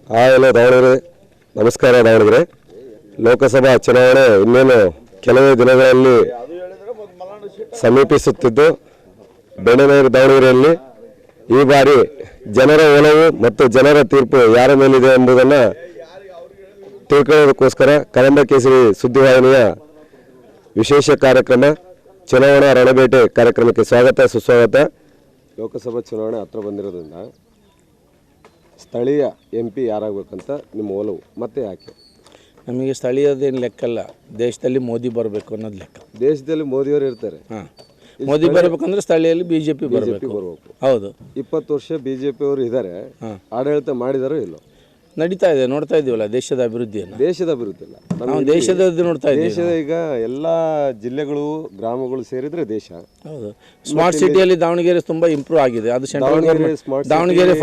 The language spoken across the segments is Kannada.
ಎಲ್ಲ ದಾವಣಗೆರೆ ನಮಸ್ಕಾರ. ದಾವಣಗೆರೆ ಲೋಕಸಭಾ ಚುನಾವಣೆ ಇನ್ನೇನು ಕೆಲವೇ ದಿನಗಳಲ್ಲಿ ಸಮೀಪಿಸುತ್ತಿದ್ದು, ಬೆಣ್ಣೆನೀರು ದಾವಣಗೆರೆಯಲ್ಲಿ ಈ ಬಾರಿ ಜನರ ಒಲವು ಮತ್ತು ಜನರ ತೀರ್ಪು ಯಾರ ಮೇಲಿದೆ ಎಂಬುದನ್ನು ತಿಳ್ಕೊಳ್ಳೋದಕ್ಕೋಸ್ಕರ ಕದಂಬ ಕೇಸರಿ ಸುದ್ದಿವಾಹಿನಿಯ ವಿಶೇಷ ಕಾರ್ಯಕ್ರಮ ಚುನಾವಣಾ ರಣಬೇಟೆ ಕಾರ್ಯಕ್ರಮಕ್ಕೆ ಸ್ವಾಗತ ಸುಸ್ವಾಗತ. ಲೋಕಸಭಾ ಚುನಾವಣೆ ಹತ್ರ ಬಂದಿರೋದ್ರಿಂದ ಸ್ಥಳೀಯ MP ಯಾರಾಗಬೇಕಂತ ನಿಮ್ಮ ಒಲವು ಮತ್ತೆ ಯಾಕೆ? ನಮಗೆ ಸ್ಥಳೀಯದೇನು ಲೆಕ್ಕಲ್ಲ, ದೇಶದಲ್ಲಿ ಮೋದಿ ಬರಬೇಕು ಅನ್ನೋದು ಲೆಕ್ಕ. ದೇಶದಲ್ಲಿ ಮೋದಿಯವರು ಇರ್ತಾರೆ. ಮೋದಿ ಬರಬೇಕಂದ್ರೆ ಸ್ಥಳೀಯಲ್ಲಿ BJP ಬರಬೇಕು. ಹೌದು, 20 ವರ್ಷ BJP ಅವರು ಇದ್ದಾರೆ. ಆಡಳಿತ ಮಾಡಿದಾರೋ ಇಲ್ಲೋ? ನಡೀತಾ ಇದೆ, ನೋಡ್ತಾ ಇದೀವಲ್ಲ ದೇಶದ ಅಭಿವೃದ್ಧಿಯನ್ನು. ದೇಶದ ಅಭಿವೃದ್ಧಿ ಇಲ್ಲ, ನಾವು ದೇಶದ ನೋಡ್ತಾ ಇದ್ದೀವಿ. ದೇಶದ ಈಗ ಎಲ್ಲ ಜಿಲ್ಲೆಗಳು ಗ್ರಾಮಗಳು ಸೇರಿದ್ರೆ ದೇಶ. ಹೌದು, ಸ್ಮಾರ್ಟ್ ಸಿಟಿಯಲ್ಲಿ ದಾವಣಗೆರೆ ತುಂಬಾ ಇಂಪ್ರೂವ್ ಆಗಿದೆ. ಅದು central government, Davanagere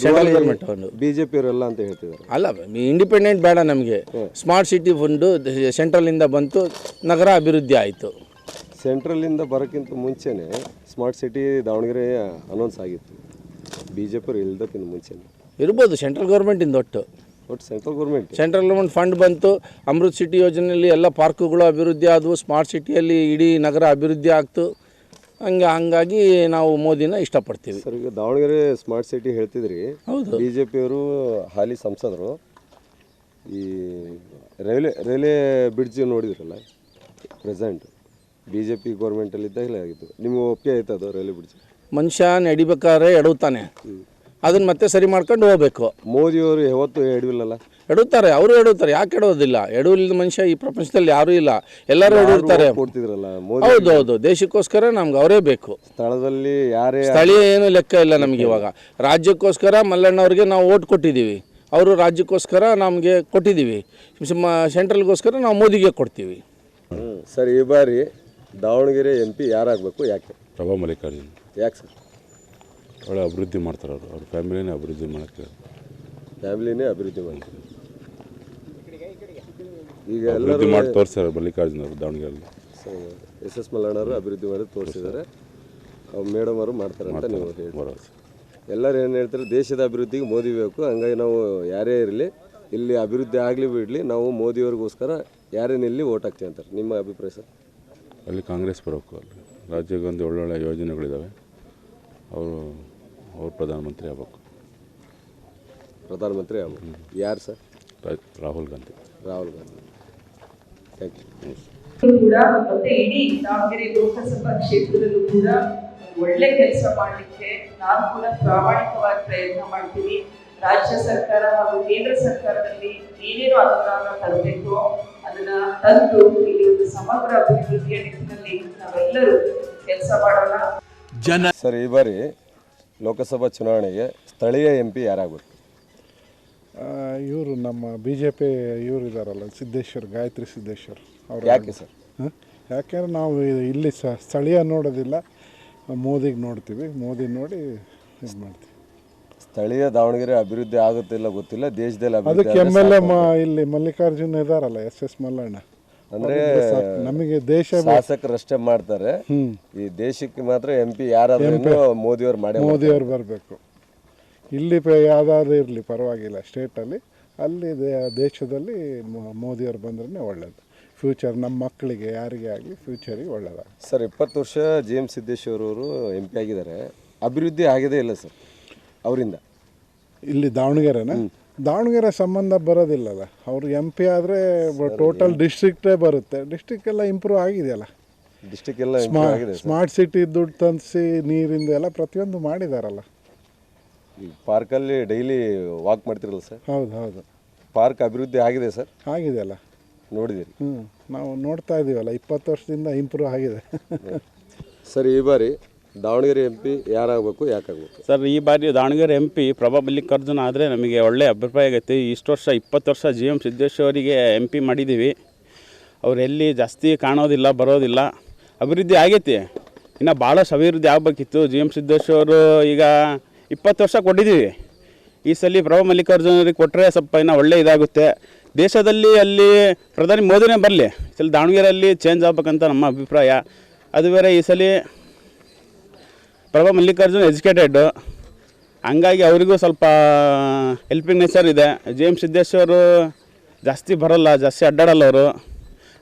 central government BJP ಅವರೆಲ್ಲ ಅಂತ ಹೇಳ್ತಿದ್ದಾರೆ. ಅಲ್ಲ, ಇಂಡಿಪೆಂಡೆಂಟ್ ಬೇಡ ನಮಗೆ. ಸ್ಮಾರ್ಟ್ ಸಿಟಿ ಫಂಡು ಸೆಂಟ್ರಲ್ ಇಂದ ಬಂತು, ನಗರ ಅಭಿವೃದ್ಧಿ ಆಯಿತು. ಸೆಂಟ್ರಲ್ ಇಂದ ಬರೋಕ್ಕಿಂತ ಮುಂಚೆನೆ ಸ್ಮಾರ್ಟ್ ಸಿಟಿ ದಾವಣಗೆರೆ ಅನೌನ್ಸ್ ಆಗಿತ್ತು. BJP ಅವರು ಇಲ್ದಕ್ಕಿಂತ ಮುಂಚೆನೆ ಇರ್ಬೋದು. ಸೆಂಟ್ರಲ್ ಗೌರ್ಮೆಂಟಿಂದ ಒಟ್ಟು ಸೆಂಟ್ರಲ್ ಗೌರ್ಮೆಂಟ್ ಫಂಡ್ ಬಂತು. ಅಮೃತ್ ಸಿಟಿ ಯೋಜನೆಯಲ್ಲಿ ಎಲ್ಲ ಪಾರ್ಕುಗಳು ಅಭಿವೃದ್ಧಿ ಆದವು. ಸ್ಮಾರ್ಟ್ ಸಿಟಿಯಲ್ಲಿ ಇಡೀ ನಗರ ಅಭಿವೃದ್ಧಿ ಆಗ್ತು. ಹಂಗಾಗಿ ನಾವು ಮೋದಿನ ಇಷ್ಟಪಡ್ತೀವಿ. ಸರ್, ಈಗ ದಾವಣಗೆರೆ ಸ್ಮಾರ್ಟ್ ಸಿಟಿ ಹೇಳ್ತಿದ್ರಿ. ಹೌದು, BJP ಅವರು ಹಾಲಿ ಸಂಸದರು ಈ ರೈಲ್ವೆ ಬ್ರಿಡ್ಜ್ ನೋಡಿದ್ರಲ್ಲ, ಪ್ರೆಸೆಂಟ್ BJP ಗೌರ್ಮೆಂಟಲ್ಲಿದ್ದಾಗ ಆಗಿತ್ತು. ನಿಮಗೆ ಒಪ್ಪಿಗೆ ಆಯ್ತು ಅದು ರೈಲ್ವೆ ಬ್ರಿಡ್ಜ್? ಮನುಷ್ಯ ನಡಿಬೇಕಾದ್ರೆ ಎಡವುತ್ತಾನೆ, ಅದನ್ನ ಮತ್ತೆ ಸರಿ ಮಾಡ್ಕೊಂಡು ಹೋಗ್ಬೇಕು. ಮೋದಿಯವರು ಯಾವತ್ತು ಎಡವಿಲ್ಲಲ್ಲ? ಎಡುತ್ತಾರೆ, ಅವರು ಎಡುತ್ತಾರೆ. ಯಾಕೆ ಎಡೋದಿಲ್ಲ? ಎಡವಿಲ್ಲದ ಮನುಷ್ಯ ಈ ಪ್ರಪಂಚದಲ್ಲಿ ಯಾರೂ ಇಲ್ಲ, ಎಲ್ಲರೂ ಎಡುತ್ತಾರೆ. ಹೌದು ಹೌದು, ದೇಶಕ್ಕೋಸ್ಕರ ನಮ್ಗೆ ಅವರೇ ಬೇಕು. ಸ್ಥಳದಲ್ಲಿ ಯಾರೇ ಸ್ಥಳೀಯ ಏನು ಲೆಕ್ಕ ಇಲ್ಲ ನಮಗೆ. ಇವಾಗ ರಾಜ್ಯಕ್ಕೋಸ್ಕರ ಮಲ್ಲಣ್ಣವ್ರಿಗೆ ನಾವು ಓಟ್ ಕೊಟ್ಟಿದ್ದೀವಿ, ಅವರು ರಾಜ್ಯಕ್ಕೋಸ್ಕರ ನಮಗೆ ಕೊಟ್ಟಿದ್ದೀವಿ. ಸೆಂಟ್ರಲ್ಗೋಸ್ಕರ ನಾವು ಮೋದಿಗೆ ಕೊಡ್ತೀವಿ. ಸರ್, ಈ ಬಾರಿ ದಾವಣಗೆರೆ MP ಯಾರಾಗಬೇಕು, ಯಾಕೆ? ಪ್ರಭಾ ಮಲ್ಲಿಕಾರ್ಜುನ್. ಯಾಕೆ ಸರ್? ಒಳ್ಳೆ ಅಭಿವೃದ್ಧಿ ಮಾಡ್ತಾರೆ ಅವ್ರ ಫ್ಯಾಮಿಲಿನೇ ಅಭಿವೃದ್ಧಿ ಮಾಡೋಕ್ಕೆ. ಅಭಿವೃದ್ಧಿ ಮಾಡ್ತಾರೆ. ಈಗ ಅಭಿವೃದ್ಧಿ ಮಾಡಿ ತೋರಿಸ್ತಾರೆ ಮಲ್ಲಿಕಾರ್ಜುನ್ ಅವರು ದಾವಣಗೆರೆಯಲ್ಲಿ. SS ಮಲ್ಲಣ್ಣವರು ಅಭಿವೃದ್ಧಿ ಮಾಡಿ ತೋರಿಸಿದ್ದಾರೆ. ಮೇಡಮ್ ಅವರು ಮಾಡ್ತಾರೆ ಅಂತ ನೀವು ಹೇಳಿ. ಎಲ್ಲರೂ ಏನು ಹೇಳ್ತಾರೆ, ದೇಶದ ಅಭಿವೃದ್ಧಿಗೆ ಮೋದಿ ಬೇಕು. ಹಂಗಾಗಿ ನಾವು ಯಾರೇ ಇರಲಿ, ಇಲ್ಲಿ ಅಭಿವೃದ್ಧಿ ಆಗಲಿ ಬಿಡಲಿ, ನಾವು ಮೋದಿಯವ್ರಿಗೋಸ್ಕರ ಯಾರೇನಿಲ್ಲಿ ಓಟ್ ಹಾಕ್ತೀವಿ ಅಂತಾರೆ. ನಿಮ್ಮ ಅಭಿಪ್ರಾಯ ಸರ್? ಅಲ್ಲಿ ಕಾಂಗ್ರೆಸ್ ಬರಬೇಕು. ಅಲ್ಲಿ ರಾಜ್ಯಕ್ಕೆ ಒಂದು ಒಳ್ಳೊಳ್ಳೆ ಯೋಜನೆಗಳಿದ್ದಾವೆ. ಅವರು ಪ್ರಧಾನಮಂತ್ರಿ ಆಗಬೇಕು. ಪ್ರಧಾನಮಂತ್ರಿ ಆಗಬೇಕು. ಯಾರು sir? Rahul Gandhi. Thank you. ಕೂಡ ಮತ್ತೆ ಇಡೀ ದಾವಣಗೆರೆ ಲೋಕಸಭಾ ಕ್ಷೇತ್ರದಲ್ಲೂ ಕೂಡ ಒಳ್ಳೆ ಕೆಲಸ ಮಾಡಲಿಕ್ಕೆ ನಾವು ಕೂಡ ಪ್ರಾಮಾಣಿಕವಾಗಿ ಪ್ರಯತ್ನ ಮಾಡ್ತೀವಿ. ರಾಜ್ಯ ಸರ್ಕಾರ ಹಾಗೂ ಕೇಂದ್ರ ಸರ್ಕಾರದಲ್ಲಿ ಏನೇನು ಅನುದಾನ ತರಬೇಕು ಅದನ್ನ ತಂದು ಇಲ್ಲಿ ಒಂದು ಸಮಗ್ರ ಅಭಿವೃದ್ಧಿಯ ನಿಟ್ಟಿನಲ್ಲಿ ನಾವೆಲ್ಲರೂ ಕೆಲಸ ಮಾಡೋಣ. ಸರ್, ಈ ಬಾರಿ ಲೋಕಸಭಾ ಚುನಾವಣೆಗೆ ಸ್ಥಳೀಯ MP ಯಾರಾಗಬೇಕು? ಇವರು ನಮ್ಮ BJP ಇವರು ಇದ್ದಾರಲ್ಲ, ಸಿದ್ದೇಶ್ವರ್, ಗಾಯತ್ರಿ ಸಿದ್ದೇಶ್ವರ್ ಅವರು. ಯಾಕೆ ಸರ್? ಯಾಕೆಂದ್ರೆ ನಾವು ಇಲ್ಲಿ ಸ್ಥಳೀಯ ನೋಡೋದಿಲ್ಲ, ಮೋದಿಗೆ ನೋಡ್ತೀವಿ. ಮೋದಿ ನೋಡಿ ಇದು ಮಾಡ್ತೀವಿ. ಸ್ಥಳೀಯ ದಾವಣಗೆರೆ ಅಭಿವೃದ್ಧಿ ಆಗುತ್ತಿಲ್ಲ ಗೊತ್ತಿಲ್ಲ, ದೇಶದಲ್ಲಿ ಅದಕ್ಕೆ MLA ಇಲ್ಲಿ ಮಲ್ಲಿಕಾರ್ಜುನ್ ಇದ್ದಾರಲ್ಲ, SS ಮಲ್ಲಣ್ಣ. ಅಂದ್ರೆ ನಮಗೆ ದೇಶ ಶಾಸಕರಷ್ಟೇ ಮಾಡ್ತಾರೆ. ಈ ದೇಶಕ್ಕೆ ಮಾತ್ರ MP ಯಾರಾದ್ರೂ ಮೋದಿಯವರು ಬರಬೇಕು. ಇಲ್ಲಿ ಯಾವುದಾದ್ರೂ ಇರಲಿ ಪರವಾಗಿಲ್ಲ, ಸ್ಟೇಟಲ್ಲಿ. ಅಲ್ಲಿ ದೇಶದಲ್ಲಿ ಮೋದಿಯವರು ಬಂದ್ರೆ ಒಳ್ಳೇದು. ಫ್ಯೂಚರ್ ನಮ್ಮ ಮಕ್ಕಳಿಗೆ ಯಾರಿಗೆ ಆಗಲಿ ಫ್ಯೂಚರಿಗೆ ಒಳ್ಳೇದಾಗ. ಸರ್, 20 ವರ್ಷ GM ಸಿದ್ದೇಶ್ವರ್ ಅವರು MP ಆಗಿದ್ದಾರೆ. ಅಭಿವೃದ್ಧಿ ಆಗಿದೆ ಇಲ್ಲ ಸರ್ ಅವರಿಂದ? ಇಲ್ಲಿ ದಾವಣಗೆರೆ ಸಂಬಂಧ ಬರೋದಿಲ್ಲಲ್ಲ. ಅವರು MP ಆದರೆ ಟೋಟಲ್ ಡಿಸ್ಟ್ರಿಕ್ಟೇ ಬರುತ್ತೆ. ಡಿಸ್ಟ್ರಿಕ್ಟ್ ಎಲ್ಲ ಇಂಪ್ರೂವ್ ಆಗಿದೆಯಲ್ಲ. ಡಿಸ್ಟ್ರಿಕ್ಟ್ ಎಲ್ಲ ಸ್ಮಾರ್ಟ್ ಸಿಟಿ ದುಡ್ಡು ತಂದಿಸಿ ನೀರಿಂದ ಎಲ್ಲ ಪ್ರತಿಯೊಂದು ಮಾಡಿದಾರಲ್ಲ. ಈ ಪಾರ್ಕಲ್ಲಿ ಡೈಲಿ ವಾಕ್ ಮಾಡ್ತಿರಲ್ಲ ಸರ್? ಹೌದು. ಪಾರ್ಕ್ ಅಭಿವೃದ್ಧಿ ಆಗಿದೆ ಸರ್? ಆಗಿದೆಯಲ್ಲ, ನೋಡಿದಿರಿ? ನಾವು ನೋಡ್ತಾ ಇದ್ದೀವಲ್ಲ, 20 ವರ್ಷದಿಂದ ಇಂಪ್ರೂವ್ ಆಗಿದೆ. ಸರ್, ಈ ಬಾರಿ ದಾವಣಗೆರೆ MP ಯಾರಾಗಬೇಕು, ಯಾಕಾಗಬೇಕು? ಸರ್, ಈ ಬಾರಿ ದಾವಣಗೆರೆ MP ಪ್ರಭಾ ಮಲ್ಲಿಕಾರ್ಜುನ್ ಆದರೆ ನಮಗೆ ಒಳ್ಳೆಯ ಅಭಿಪ್ರಾಯ ಆಗೈತಿ. ಇಷ್ಟು ವರ್ಷ 20 ವರ್ಷ GM ಸಿದ್ದೇಶ್ವರಿಗೆ MP ಮಾಡಿದ್ದೀವಿ. ಅವ್ರು ಎಲ್ಲಿ ಜಾಸ್ತಿ ಕಾಣೋದಿಲ್ಲ, ಬರೋದಿಲ್ಲ. ಅಭಿವೃದ್ಧಿ ಆಗೈತಿ, ಇನ್ನು ಭಾಳಷ್ಟು ಅಭಿವೃದ್ಧಿ ಆಗಬೇಕಿತ್ತು. GM ಸಿದ್ದೇಶ್ವರು ಈಗ 20 ವರ್ಷ ಕೊಟ್ಟಿದ್ದೀವಿ. ಈ ಸಲ ಪ್ರಭಾ ಮಲ್ಲಿಕಾರ್ಜುನರಿಗೆ ಕೊಟ್ಟರೆ ಸ್ವಲ್ಪ ಇನ್ನೂ ಒಳ್ಳೆ ಇದಾಗುತ್ತೆ. ದೇಶದಲ್ಲಿ ಅಲ್ಲಿ ಪ್ರಧಾನಿ ಮೋದಿನೇ ಬರಲಿ, ಈ ಸಲ ದಾವಣಗೆರೆಯಲ್ಲಿ ಚೇಂಜ್ ಆಗ್ಬೇಕಂತ ನಮ್ಮ ಅಭಿಪ್ರಾಯ. ಅದು ಬೇರೆ ಈ ಸಲ ಪ್ರಭಾ ಮಲ್ಲಿಕಾರ್ಜುನ್ ಎಜುಕೇಟೆಡ್, ಹಂಗಾಗಿ ಅವರಿಗೂ ಸ್ವಲ್ಪ ಹೆಲ್ಪಿಂಗ್ ನೇಚರ್ ಇದೆ. ಜಿ ಎಮ್ ಸಿದ್ದೇಶ್ವರು ಜಾಸ್ತಿ ಬರೋಲ್ಲ, ಜಾಸ್ತಿ ಅಡ್ಡಾಡಲ್ಲ ಅವರು.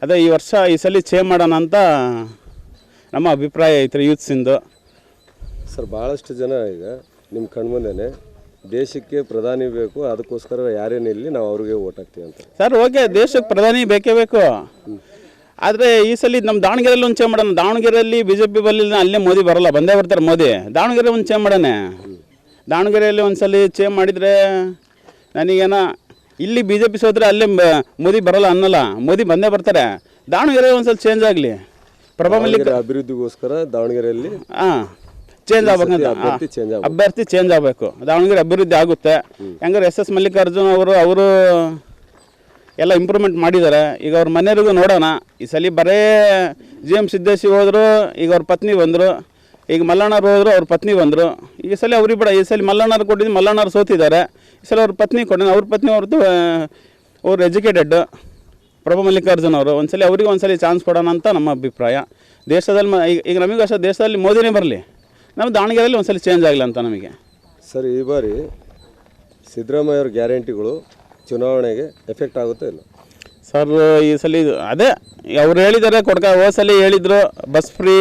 ಅದೇ ಈ ವರ್ಷ ಈ ಸಲ ಚೇಂಜ್ ಮಾಡೋಣ ಅಂತ ನಮ್ಮ ಅಭಿಪ್ರಾಯ ಐತ್ರಿ ಯೂತ್ಸಿಂದು. ಸರ್ ಭಾಳಷ್ಟು ಜನ ಈಗ ನಿಮ್ಮ ಕಣ್ಮುಂದೆನೇ ದೇಶಕ್ಕೆ ಪ್ರಧಾನಿ ಬೇಕು, ಅದಕ್ಕೋಸ್ಕರ ಯಾರೇನು ಇಲ್ಲಿ ನಾವು ಅವ್ರಿಗೆ ಓಟ್ ಹಾಕ್ತೀವಿ ಅಂತ. ಸರ್ ಓಕೆ, ದೇಶಕ್ಕೆ ಪ್ರಧಾನಿ ಬೇಕೇ ಬೇಕು. ಆದರೆ ಈ ಸಲ ನಮ್ಮ ದಾವಣಗೆರೆಯಲ್ಲಿ ಒಂದು ಚೇಂಜ್ ಮಾಡೋಣ. ದಾವಣಗೆರೆಯಲ್ಲಿ BJP ಬರಲಿಲ್ಲ, ಅಲ್ಲೇ ಮೋದಿ ಬರೋಲ್ಲ, ಬಂದೇ ಬರ್ತಾರೆ ಮೋದಿ. ದಾವಣಗೆರೆ ಒಂದು ಚೇಂಜ್ ಮಾಡೋಣ. ದಾವಣಗೆರೆಯಲ್ಲಿ ಒಂದು ಸಲ ಚೇಂಜ್ ಮಾಡಿದರೆ ನನಗೇನೋ ಇಲ್ಲಿ BJP ಸೋತ್ರೆ ಅಲ್ಲೇ ಮೋದಿ ಬರೋಲ್ಲ ಅನ್ನಲ್ಲ, ಮೋದಿ ಬಂದೇ ಬರ್ತಾರೆ. ದಾವಣಗೆರೆ ಒಂದು ಸಲ ಚೇಂಜ್ ಆಗಲಿ. ಪ್ರಭಾ ಮಲ್ಲಿಕ್ ಅಭಿವೃದ್ಧಿಗೋಸ್ಕರ ದಾವಣಗೆರೆಯಲ್ಲಿ ಚೇಂಜ್ ಆಗ್ಬೇಕಂತ ಅಭ್ಯರ್ಥಿ ಚೇಂಜ್ ಆಗಬೇಕು. ದಾವಣಗೆರೆ ಅಭಿವೃದ್ಧಿ ಆಗುತ್ತೆ. ಹೆಂಗಾರೆ SS ಮಲ್ಲಿಕಾರ್ಜುನ್ ಅವರು ಎಲ್ಲ ಇಂಪ್ರೂವ್ಮೆಂಟ್ ಮಾಡಿದ್ದಾರೆ. ಈಗ ಅವ್ರ ಮನೆಯವ್ರಿಗೂ ನೋಡೋಣ. ಈ ಸಲ ಬರೇ GM ಸಿದ್ದೇಶಿ ಹೋದರು, ಈಗ ಅವ್ರ ಪತ್ನಿ ಬಂದರು. ಈಗ ಮಲ್ಲಣ್ಣವ್ರು ಹೋದರು, ಅವ್ರ ಪತ್ನಿ ಬಂದರು. ಈ ಸಲ ಅವ್ರಿಗೆ ಬಿಡ, ಈ ಸಲ ಮಲ್ಲಣ್ಣವ್ರು ಕೊಟ್ಟಿದ್ದು, ಮಲ್ಲಣ್ಣವ್ರು ಸೋತಿದ್ದಾರೆ. ಈ ಸಲ ಅವ್ರ ಪತ್ನಿ ಕೊಟ್ಟಿದ್ದು, ಅವ್ರ ಪತ್ನಿ ಅವ್ರದ್ದು ಅವ್ರು ಎಜುಕೇಟೆಡ್ ಪ್ರಭಾ ಮಲ್ಲಿಕಾರ್ಜುನ್ ಅವರು. ಒಂದ್ಸಲ ಅವ್ರಿಗೆ ಒಂದ್ಸಲ ಚಾನ್ಸ್ ಕೊಡೋಣ ಅಂತ ನಮ್ಮ ಅಭಿಪ್ರಾಯ. ದೇಶದಲ್ಲಿ ಈಗ ನಮಗೂ ಅಷ್ಟೇ, ದೇಶದಲ್ಲಿ ಮೋದಿನೇ ಬರಲಿ, ನಮ್ಮ ದಾವಣಗೆರೆಯಲ್ಲಿ ಒಂದ್ಸಲ ಚೇಂಜ್ ಆಗಲಿ ಅಂತ ನಮಗೆ. ಸರ್ ಈ ಬಾರಿ ಸಿದ್ದರಾಮಯ್ಯ ಅವ್ರ ಗ್ಯಾರಂಟಿಗಳು ಚುನಾವಣೆಗೆ ಎಫೆಕ್ಟ್ ಆಗುತ್ತಾ ಇಲ್ಲ? ಸರ್ ಈ ಸಲ ಅದೇ ಅವ್ರು ಹೇಳಿದ್ದಾರೆ ಹೋದ ಸಲ ಹೇಳಿದರು ಬಸ್ ಫ್ರೀ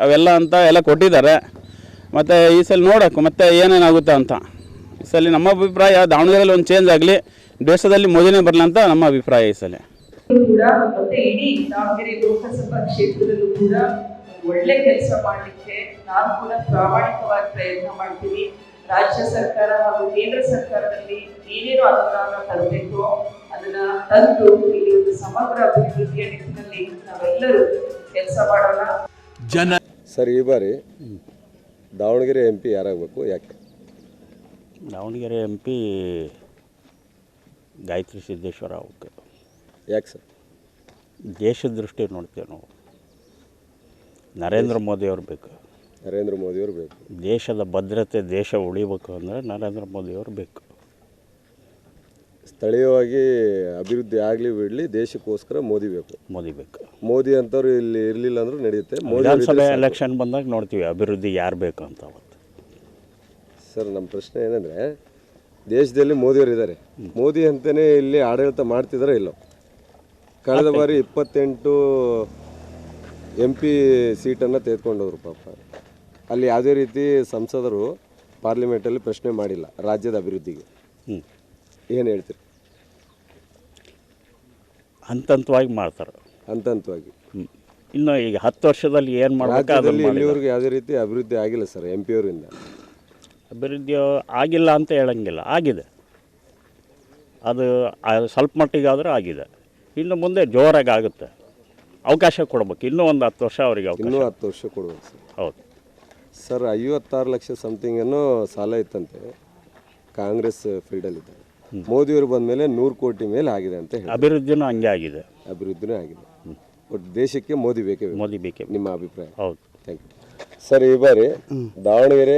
ಅವೆಲ್ಲ ಅಂತ ಎಲ್ಲ ಕೊಟ್ಟಿದ್ದಾರೆ. ಮತ್ತು ಈ ಸಲ ನೋಡೋಕೆ ಮತ್ತೆ ಏನೇನಾಗುತ್ತೆ ಅಂತ. ಈ ಸಲ ನಮ್ಮ ಅಭಿಪ್ರಾಯ ದಾವಣಗೆರೆಯಲ್ಲಿ ಒಂದು ಚೇಂಜ್ ಆಗಲಿ, ದೇಶದಲ್ಲಿ ಮೋದಿನೇ ಬರಲಿ ಅಂತ ನಮ್ಮ ಅಭಿಪ್ರಾಯ ಈ ಸಲ. ಕೂಡ ಮತ್ತೆ ಇಡೀ ದಾವಣಗೆರೆ ಲೋಕಸಭಾ ಕ್ಷೇತ್ರದಲ್ಲೂ ಕೂಡ ಒಳ್ಳೆ ಕೆಲಸ ಮಾಡಲಿಕ್ಕೆ ನಾನು ಕೂಡ ಪ್ರಾಮಾಣಿಕವಾಗಿ ಪ್ರಯತ್ನ ಮಾಡ್ತೀನಿ. ರಾಜ್ಯ ಸರ್ಕಾರ ಹಾಗೂ ಕೇಂದ್ರ ಸರ್ಕಾರದಲ್ಲಿ ಏನೇನು ಅನುದಾನ ತರಬೇಕು ಅದನ್ನ ತಂದು ಇಲ್ಲಿ ಒಂದು ಸಮಗ್ರ ಅಭಿವೃದ್ಧಿಯ ನಿಟ್ಟಿನಲ್ಲಿ ನಾವೆಲ್ಲರೂ ಕೆಲಸ ಮಾಡೋಣ. ಸರ್ ಈ ಬಾರಿ ದಾವಣಗೆರೆ MP ಯಾರಾಗಬೇಕು, ಯಾಕೆ? ದಾವಣಗೆರೆ MP ಗಾಯತ್ರಿ ಸಿದ್ದೇಶ್ವರ ಆಗಬೇಕು. ಯಾಕೆ ಸರ್? ದೇಶದ ದೃಷ್ಟಿ ನೋಡ್ತೇವೆ ನಾವು. ನರೇಂದ್ರ ಮೋದಿಯವ್ರು ಬೇಕು. ನರೇಂದ್ರ ಮೋದಿಯವರು ಬೇಕು. ದೇಶದ ಭದ್ರತೆ, ದೇಶ ಉಳಿಬೇಕು ಅಂದರೆ ನರೇಂದ್ರ ಮೋದಿಯವರು ಬೇಕು. ಸ್ಥಳೀಯವಾಗಿ ಅಭಿವೃದ್ಧಿ ಆಗಲಿ ಬಿಡಲಿ, ದೇಶಕ್ಕೋಸ್ಕರ ಮೋದಿ ಬೇಕು. ಮೋದಿ ಬೇಕು. ಮೋದಿ ಅಂತವ್ರು ಇಲ್ಲಿ ಇರಲಿಲ್ಲ ಅಂದ್ರೂ ನಡೆಯುತ್ತೆ. ವಿಧಾನಸಭೆ ಎಲೆಕ್ಷನ್ ಬಂದಾಗ ನೋಡ್ತೀವಿ ಅಭಿವೃದ್ಧಿ ಯಾರು ಬೇಕು ಅಂತ. ಅವತ್ತು ಸರ್ ನಮ್ಮ ಪ್ರಶ್ನೆ ಏನಂದರೆ, ದೇಶದಲ್ಲಿ ಮೋದಿಯವರು ಇದ್ದಾರೆ, ಮೋದಿ ಅಂತಲೇ ಇಲ್ಲಿ ಆಡಳಿತ ಮಾಡ್ತಿದ್ದಾರೆ ಇಲ್ಲೋ? ಕಳೆದ ಬಾರಿ 28 MP ಸೀಟನ್ನು ತೆಗೆದುಕೊಂಡವರು ಪಾಪ. ಅಲ್ಲಿ ಯಾವುದೇ ರೀತಿ ಸಂಸದರು ಪಾರ್ಲಿಮೆಂಟಲ್ಲಿ ಪ್ರಶ್ನೆ ಮಾಡಿಲ್ಲ ರಾಜ್ಯದ ಅಭಿವೃದ್ಧಿಗೆ. ಏನು ಹೇಳ್ತೀರಿ? ಹಂತವಾಗಿ ಮಾಡ್ತಾರೆ. ಹಂತವಾಗಿ ಇನ್ನು ಈಗ 10 ವರ್ಷದಲ್ಲಿ ಏನು ಮಾಡಬೇಕು? ಇಲ್ಲಿವರೆಗೂ ಯಾವುದೇ ರೀತಿ ಅಭಿವೃದ್ಧಿ ಆಗಿಲ್ಲ ಸರ್ MP ಅವರಿಂದ. ಅಭಿವೃದ್ಧಿ ಆಗಿಲ್ಲ ಅಂತ ಹೇಳಂಗಿಲ್ಲ, ಆಗಿದೆ. ಅದು ಸ್ವಲ್ಪ ಮಟ್ಟಿಗಾದರೂ ಆಗಿದೆ. ಇನ್ನು ಮುಂದೆ ಜೋರಾಗಿ ಆಗುತ್ತೆ. ಅವಕಾಶ ಕೊಡ್ಬೇಕು. ಇನ್ನೂ ಒಂದು 10 ವರ್ಷ ಅವರಿಗೆ ಅವಕಾಶ. ಇನ್ನೂ 10 ವರ್ಷ ಕೊಡ್ಬೇಕು ಸರ್. ಹೌದು ಸರ್. 56 ಲಕ್ಷ ಸಮಥಿಂಗ್ ಏನೋ ಸಾಲ ಇತ್ತಂತೆ ಕಾಂಗ್ರೆಸ್ ಫೀಲ್ಡಲ್ಲಿದ್ದಾಗ. ಮೋದಿಯವರು ಬಂದ ಮೇಲೆ 100 ಕೋಟಿ ಮೇಲೆ ಆಗಿದೆ ಅಂತ ಹೇಳಿ. ಅಭಿವೃದ್ಧಿನೂ ಹಂಗೆ ಆಗಿದೆ. ಅಭಿವೃದ್ಧಿನೂ ಆಗಿದೆ. ಬಟ್ ದೇಶಕ್ಕೆ ಮೋದಿ ಬೇಕೇ ಬೇಕು. ಮೋದಿ ಬೇಕೇ. ನಿಮ್ಮ ಅಭಿಪ್ರಾಯ? ಹೌದು. Thank you sir. ಈ ಬಾರಿ ದಾವಣಗೆರೆ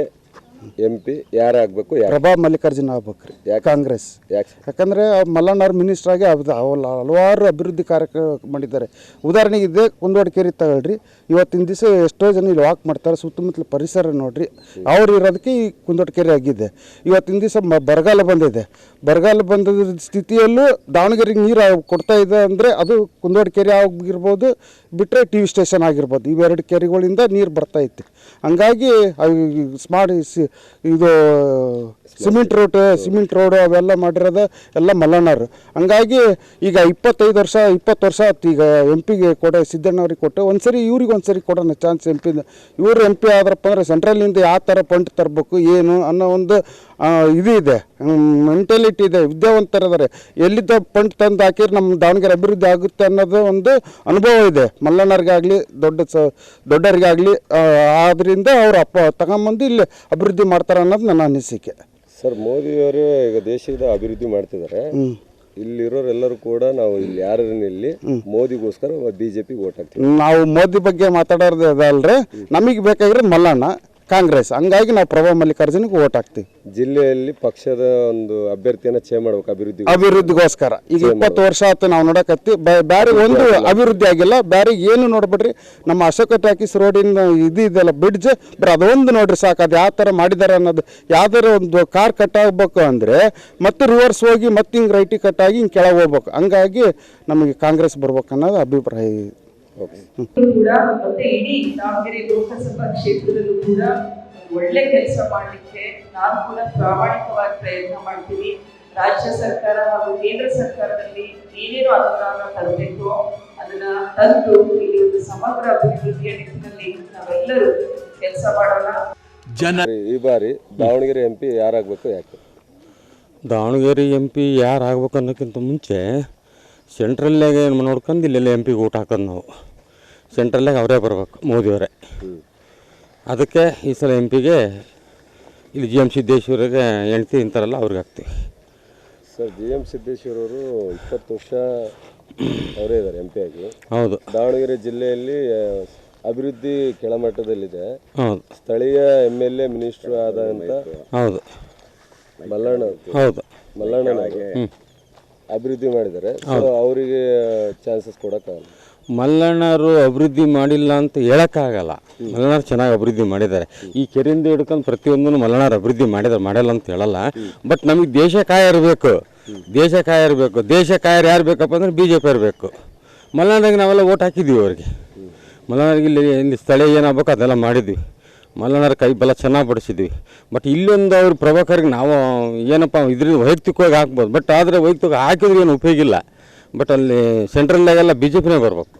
MP ಯಾರಾಗಬೇಕು? ಪ್ರಭಾ ಮಲ್ಲಿಕಾರ್ಜುನ ಆಗ್ಬೇಕ್ರಿ, ಕಾಂಗ್ರೆಸ್. ಯಾಕಂದರೆ ಮಲ್ಲಣ್ಣವ್ರು ಮಿನಿಸ್ಟರ್ ಆಗಿ ಹಲವಾರು ಅಭಿವೃದ್ಧಿ ಕಾರ್ಯಕ್ರಮ ಮಾಡಿದ್ದಾರೆ. ಉದಾಹರಣೆಗೆ ಇದೇ ಕುಂದವಾಡಕೇರಿ ತಗೊಳ್ರಿ. ಇವತ್ತಿನ ದಿವಸ ಎಷ್ಟೋ ಜನ ಇಲ್ಲಿ ವಾಕ್ ಮಾಡ್ತಾರೆ. ಸುತ್ತಮುತ್ತಲ ಪರಿಸರ ನೋಡ್ರಿ. ಅವ್ರು ಇರೋದಕ್ಕೆ ಈ ಕುಂದವಾಡಕೇರಿ ಆಗಿದೆ. ಇವತ್ತಿನ ದಿವಸ ಬರಗಾಲ ಬಂದಿದೆ. ಬರಗಾಲ ಬಂದ ಸ್ಥಿತಿಯಲ್ಲೂ ದಾವಣಗೆರೆಗೆ ನೀರು ಕೊಡ್ತಾ ಇದೆ ಅಂದರೆ ಅದು ಕುಂದವಾಡಕೇರಿ ಆಗಿರ್ಬೋದು, ಬಿಟ್ಟರೆ TV ಸ್ಟೇಷನ್ ಆಗಿರ್ಬೋದು. ಇವೆರಡು ಕೆರೆಗಳಿಂದ ನೀರು ಬರ್ತೈತಿ. ಹಂಗಾಗಿ ಇದು ಸಿಮೆಂಟ್ ರೋಡು ಅವೆಲ್ಲ ಮಾಡಿರೋದು ಎಲ್ಲ ಮಲ್ಲಣ್ಣವ್ರು. ಹಂಗಾಗಿ ಈಗ 20 ವರ್ಷ ಆಯ್ತು ಈಗ MP ಕೊಟ್ಟೆ, ಸಿದ್ದಣ್ಣವ್ರಿಗೆ ಕೊಟ್ಟೆ. ಒಂದ್ಸರಿ ಇವ್ರಿಗೆ ಒಂದ್ಸರಿ ಕೊಡೋಣ ಚಾನ್ಸ್. ಇವರು MP ಆದ್ರಪ್ಪ ಅಂದರೆ ಸೆಂಟ್ರಲ್ನಿಂದ ಯಾವ ಥರ ಫಂಡ್ ತರಬೇಕು ಏನು ಅನ್ನೋ ಒಂದು ಇದು ಇದೆ, ಮೆಂಟಾಲಿಟಿ ಇದೆ. ವಿದ್ಯಾವಂತರಿದ್ದಾರೆ. ಎಲ್ಲಿದ್ದ ಫಂಡ್ ತಂದು ಹಾಕಿದ್ರೆ ನಮ್ಮ ದಾವಣಗೆರೆ ಅಭಿವೃದ್ಧಿ ಆಗುತ್ತೆ ಅನ್ನೋದು ಒಂದು ಅನುಭವ ಇದೆ ಮಲ್ಲಣ್ಣರಿಗಾಗಲಿ ದೊಡ್ಡವರಿಗಾಗಲಿ. ಆದ್ದರಿಂದ ಅವ್ರು ತಗೊಂಬಂದು ಇಲ್ಲಿ ಅಭಿವೃದ್ಧಿ ಮಾಡ್ತಾರೆ ಅನ್ನೋದು ನನ್ನ ಅನಿಸಿಕೆ ಸರ್. ಮೋದಿಯವರು ಈಗ ದೇಶದ ಅಭಿವೃದ್ಧಿ ಮಾಡ್ತಿದ್ದಾರೆ. ಇಲ್ಲಿರೋರೆಲ್ಲರೂ ಕೂಡ ನಾವು ಇಲ್ಲಿ ಯಾರಲ್ಲಿ ಮೋದಿಗೋಸ್ಕರ BJP ಓಟ್ ಹಾಕ್ತೀವಿ. ನಾವು ಮೋದಿ ಬಗ್ಗೆ ಮಾತಾಡೋದು ಅದಲ್ರಿ. ನಮಗೆ ಬೇಕಾಗಿರೋದು ಮಲ್ಲಣ್ಣ. ಕಾಂಗ್ರೆಸ್. ಹಂಗಾಗಿ ನಾವು ಪ್ರಭಾ ಮಲ್ಲಿಕಾರ್ಜುನಿಗೆ ಓಟ್ ಹಾಕ್ತೀವಿ. ಜಿಲ್ಲೆಯಲ್ಲಿ ಪಕ್ಷದ ಒಂದು ಅಭ್ಯರ್ಥಿಯನ್ನ ಚೇಂಜ್ ಮಾಡ್ಬೇಕು ಅಭಿವೃದ್ಧಿಗೋಸ್ಕರ. ಈಗ 20 ವರ್ಷ ಆಯ್ತು ನಾವು ನೋಡಕತ್ತಿ, ಬೇರೆ ಒಂದು ಅಭಿವೃದ್ಧಿ ಆಗಿಲ್ಲ. ಬೇರೆ ಏನು ನೋಡ್ಬಿಡ್ರಿ, ನಮ್ಮ ಅಶೋಕ ಟಾಕೀಸ್ ರೋಡಿನ ಇದೆಯಲ್ಲ ಬ್ರಿಡ್ಜ್, ಬರೀ ಅದೊಂದು ನೋಡ್ರಿ ಸಾಕು. ಅದು ಯಾವ ಥರ ಮಾಡಿದ್ದಾರೆ ಅನ್ನೋದು. ಯಾವ್ದಾರ ಒಂದು ಕಾರ್ ಕಟ್ ಆಗಬೇಕು ಅಂದರೆ ಮತ್ತೆ ರಿವರ್ಸ್ ಹೋಗಿ ಮತ್ತೆ ಹಿಂಗೆ ರೈಟಿಗೆ ಕಟ್ ಆಗಿ ಹಿಂಗೆ ಕೆಳಗೆ ಹೋಗ್ಬೇಕು. ಹಂಗಾಗಿ ನಮಗೆ ಕಾಂಗ್ರೆಸ್ ಬರ್ಬೇಕು ಅನ್ನೋದು ಅಭಿಪ್ರಾಯ ಇದೆ. ಕೂಡ ಮತ್ತೆ ಇಡೀ ದಾವಣಗೆರೆ ಲೋಕಸಭಾ ಕ್ಷೇತ್ರದಲ್ಲೂ ಕೂಡ ಒಳ್ಳೆ ಕೆಲಸ ಮಾಡಲಿಕ್ಕೆ ನಾನು ಕೂಡ ಪ್ರಾಮಾಣಿಕವಾಗಿ ಪ್ರಯತ್ನ ಮಾಡ್ತೀನಿ. ರಾಜ್ಯ ಸರ್ಕಾರ ಹಾಗೂ ಕೇಂದ್ರ ಸರ್ಕಾರದಲ್ಲಿ ಏನೇನು ಅನುದಾನ ತರಬೇಕು ಅದನ್ನ ತಂದು ಇಲ್ಲಿ ಒಂದು ಸಮಗ್ರ ಅಭಿವೃದ್ಧಿಯ ನಿಟ್ಟಿನಲ್ಲಿ ನಾವೆಲ್ಲರೂ ಕೆಲಸ ಮಾಡೋಣ. ಈ ಬಾರಿ ದಾವಣಗೆರೆ MP ಯಾರಾಗಬೇಕು, ಯಾಕೆ? ದಾವಣಗೆರೆ MP ಯಾರು ಆಗ್ಬೇಕು ಅನ್ನೋಕ್ಕಿಂತ ಮುಂಚೆ ಸೆಂಟ್ರಲ್ನಾಗೆ ನೋಡ್ಕೊಂಡು ಇಲ್ಲೆಲ್ಲ MP ಗೆ ಊಟ ಹಾಕೋದು ನಾವು. ಸೆಂಟ್ರಲ್ನಾಗ ಅವರೇ ಬರಬೇಕು, ಮೋದಿಯವರೇ. ಅದಕ್ಕೆ ಈ ಸಲ MP ಗೆ ಇಲ್ಲಿ GM ಸಿದ್ದೇಶ್ವರಿಗೆ ಹೆಂಡ್ತಿ ಇಂತಾರಲ್ಲ ಅವ್ರಿಗೆ ಹಾಕ್ತೀವಿ. ಸರ್, GM ಸಿದ್ದೇಶ್ವರ ಅವರು 20 ವರ್ಷ ಅವರೇ ಇದ್ದಾರೆ MP ಆಗಿ. ಹೌದು. ದಾವಣಗೆರೆ ಜಿಲ್ಲೆಯಲ್ಲಿ ಅಭಿವೃದ್ಧಿ ಕೆಳಮಟ್ಟದಲ್ಲಿದೆ. ಹೌದು. ಸ್ಥಳೀಯ MLA ಮಿನಿಸ್ಟರ್ ಆದಂತ ಹೌದು ಮಲ್ಲಣ್ಣನಾಗೆ ಅಭಿವೃದ್ಧಿ ಮಾಡಿದ್ದಾರೆ. ಅವರಿಗೆ ಚಾನ್ಸಸ್ ಕೊಡೋಕ್ಕಾಗಲ್ಲ. ಮಲ್ಲಣ್ಣರು ಅಭಿವೃದ್ಧಿ ಮಾಡಿಲ್ಲ ಅಂತ ಹೇಳೋಕ್ಕಾಗಲ್ಲ. ಮಲ್ಲಣ್ಣರು ಚೆನ್ನಾಗಿ ಅಭಿವೃದ್ಧಿ ಮಾಡಿದ್ದಾರೆ. ಈ ಕೆರೆಯಿಂದ ಹಿಡ್ಕೊಂಡು ಪ್ರತಿಯೊಂದನ್ನು ಮಲ್ಲಣ್ಣರು ಅಭಿವೃದ್ಧಿ ಮಾಡಿಲ್ಲ ಅಂತ ಹೇಳಲ್ಲ. ಬಟ್ ನಮಗೆ ದೇಶ ಕಾಯ ಇರಬೇಕು. ದೇಶ ಕಾಯರು ಯಾರು ಬೇಕಪ್ಪ ಅಂದರೆ BJP ಇರಬೇಕು. ಮಲ್ಲಣ್ಣರಿಗೆ ನಾವೆಲ್ಲ ಓಟ್ ಹಾಕಿದ್ದೀವಿ ಅವ್ರಿಗೆ. ಮಲ್ಲಣ್ಣರಿಗೆ ಇಲ್ಲಿ ಸ್ಥಳೀಯ ಏನಾಗಬೇಕು ಅದೆಲ್ಲ ಮಾಡಿದ್ವಿ. ಮಲ್ಲಣ್ಣರ ಕೈ ಬಲ ಚೆನ್ನಾಗಿ ಬಡಿಸಿದ್ವಿ. ಬಟ್ ಇಲ್ಲೊಂದು ಅವ್ರ ಪ್ರಭಾಕರಿಗೆ ನಾವು ಏನಪ್ಪ ಇದರಿಂದ ವೈಯಕ್ತಿಕವಾಗಿ ಹಾಕ್ಬೋದು. ಬಟ್ ಆದರೆ ವೈಯಕ್ತಿಕ ಹಾಕಿದ್ರೆ ಏನು ಉಪಯೋಗ ಇಲ್ಲ. ಬಟ್ ಅಲ್ಲಿ ಸೆಂಟ್ರಲ್ನಾಗೆಲ್ಲ BJPನೇ ಬರಬೇಕು.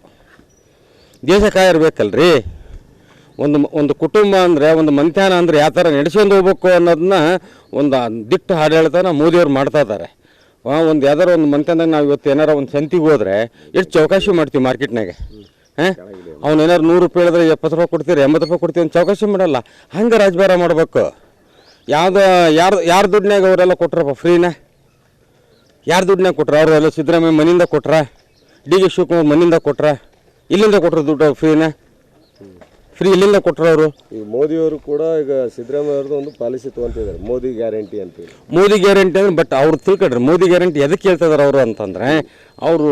ದೇಶ ಕಾಯಿರ್ಬೇಕಲ್ರಿ. ಒಂದು ಕುಟುಂಬ ಅಂದರೆ, ಒಂದು ಮಂತ್ಯಾನ ಅಂದರೆ ಯಾವ ಥರ ನಡೆಸ್ಕೊಂಡು ಹೋಗ್ಬೇಕು ಅನ್ನೋದನ್ನ ಒಂದು ದಿಟ್ಟ ಆಡಳಿತನ ಮೋದಿಯವ್ರು ಮಾಡ್ತಾ ಇದ್ದಾರೆ. ಒಂದು ಯಾವ್ದಾರು ಒಂದು ಮಂತ್ಯಾನದಾಗ ನಾವು ಇವತ್ತು ಏನಾರ ಒಂದು ಸಂತಿಗೆ ಹೋದರೆ ಎಷ್ಟು ಚೌಕಾಶಿ ಮಾಡ್ತೀವಿ ಮಾರ್ಕೆಟ್ನಾಗೆ. ಅವ್ನು ಏನಾರು 100 ರೂಪಾಯಿ ಹೇಳಿದ್ರೆ 70 ರೂಪಾಯಿ ಕೊಡ್ತೀರಿ, 80 ರೂಪಾಯಿ ಕೊಡ್ತೀವಿ ಅಂತ ಚೌಕಾಶಿ ಮಾಡಲ್ಲ. ಹಂಗೆ ರಾಜಭಾರ ಮಾಡಬೇಕು. ಯಾರು ದುಡ್ಡಿನಾಗ ಅವರೆಲ್ಲ ಕೊಟ್ರಪ್ಪ ಫ್ರೀನ? ಯಾರು ದುಡ್ಡನ್ನ ಕೊಟ್ರ? ಅವರೆಲ್ಲ ಸಿದ್ದರಾಮಯ್ಯ ಮನೆಯಿಂದ ಕೊಟ್ರ, DK ಶಿವಕುಮಾರ್ ಮನೆಯಿಂದ ಕೊಟ್ರ, ಇಲ್ಲಿಂದ ಕೊಟ್ರ ದುಡ್ಡು ಫ್ರೀನ? ಫ್ರೀ ಇಲ್ಲಿಂದ ಕೊಟ್ರ ಅವರು. ಈಗ ಮೋದಿಯವರು ಕೂಡ ಈಗ ಸಿದ್ದರಾಮಯ್ಯ ಅವ್ರದ್ದು ಒಂದು ಪಾಲಿಸಿ ತೊಗೊಂತಿದ್ದಾರೆ, ಮೋದಿ ಗ್ಯಾರಂಟಿ ಅಂತೇಳಿ. ಮೋದಿ ಗ್ಯಾರಂಟಿ ಅಂದ್ರೆ, ಬಟ್ ಅವ್ರು ತಿಳ್ಕೊಡ್ರಿ ಮೋದಿ ಗ್ಯಾರಂಟಿ ಎದಕ್ಕೆ ಹೇಳ್ತಿದಾರೆ ಅವರು ಅಂತಂದ್ರೆ, ಅವರು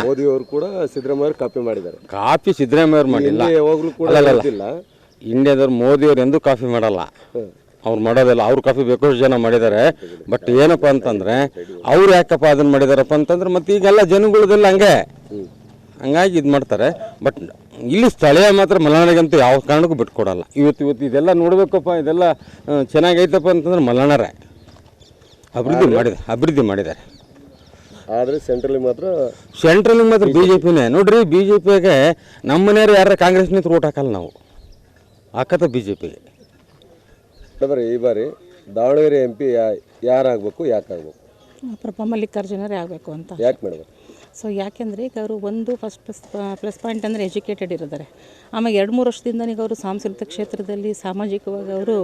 ಮೋದಿಯವರು ಕೂಡ ಸಿದ್ದರಾಮಯ್ಯ ಕಾಪಿ ಮಾಡಿದ್ದಾರೆ. ಕಾಪಿ ಸಿದ್ದರಾಮಯ್ಯ ಮಾಡಿಲ್ಲ, ಯಾವಾಗಲೂ ಕೂಡ ಇಂಡಿಯಾದವ್ರು ಮೋದಿಯವ್ರು ಎಂದೂ ಕಾಪಿ ಮಾಡಲ್ಲ. ಅವ್ರು ಮಾಡೋದಿಲ್ಲ. ಅವ್ರು ಕಾಫಿ ಬೇಕಾಷ್ಟು ಜನ ಮಾಡಿದ್ದಾರೆ. ಬಟ್ ಏನಪ್ಪ ಅಂತಂದರೆ ಅವ್ರು ಯಾಕಪ್ಪ ಅದನ್ನು ಮಾಡಿದಾರಪ್ಪ ಅಂತಂದ್ರೆ ಮತ್ತೆ ಈಗೆಲ್ಲ ಜನಗಳದೆಲ್ಲ ಹಂಗಾಗಿ ಇದು ಮಾಡ್ತಾರೆ. ಬಟ್ ಇಲ್ಲಿ ಸ್ಥಳೀಯ ಮಾತ್ರ ಮಲೆನಾಡಿಗಂತೂ ಯಾವ ಕಾರಣಕ್ಕೂ ಬಿಟ್ಕೊಡಲ್ಲ. ಇವತ್ತು ಇದೆಲ್ಲ ನೋಡಬೇಕಪ್ಪ, ಇದೆಲ್ಲ ಚೆನ್ನಾಗೈತಪ್ಪ ಅಂತಂದ್ರೆ ಮಲೆನಾಡೇ ಅಭಿವೃದ್ಧಿ ಮಾಡಿದ್ದಾರೆ. ಆದರೆ ಸೆಂಟ್ರಲಿಗೆ ಮಾತ್ರ BJPನೇ ನೋಡ್ರಿ. BJPಗೆ ನಮ್ಮ ಮನೆಯವ್ರು ಯಾರು ಕಾಂಗ್ರೆಸ್ ನಿಂತು ಓಟ್ ಹಾಕಲ್ಲ, ನಾವು ಹಾಕತ್ತ BJPಗೆ. ಈ ಬಾರಿ ದಾವಣಗೆರೆ MP ಯಾರಾಗಬೇಕು, ಯಾಕಾಗಬೇಕು? ಪ್ರಭಾ ಮಲ್ಲಿಕಾರ್ಜುನರೇ ಆಗಬೇಕು ಅಂತ. ಯಾಕೆ ಮಾಡಬೇಕು? ಸೊ ಯಾಕೆಂದರೆ ಈಗ ಅವರು ಒಂದು ಫಸ್ಟ್ ಪ್ಲಸ್ ಪಾಯಿಂಟ್ ಅಂದರೆ ಎಜುಕೇಟೆಡ್ ಇರಿದ್ದಾರೆ. ಆಮೇಲೆ 2-3 ವರ್ಷದಿಂದ ಈಗ ಅವರು ಸಾಂಸ್ಕೃತಿಕ ಕ್ಷೇತ್ರದಲ್ಲಿ ಸಾಮಾಜಿಕವಾಗಿ ಅವರು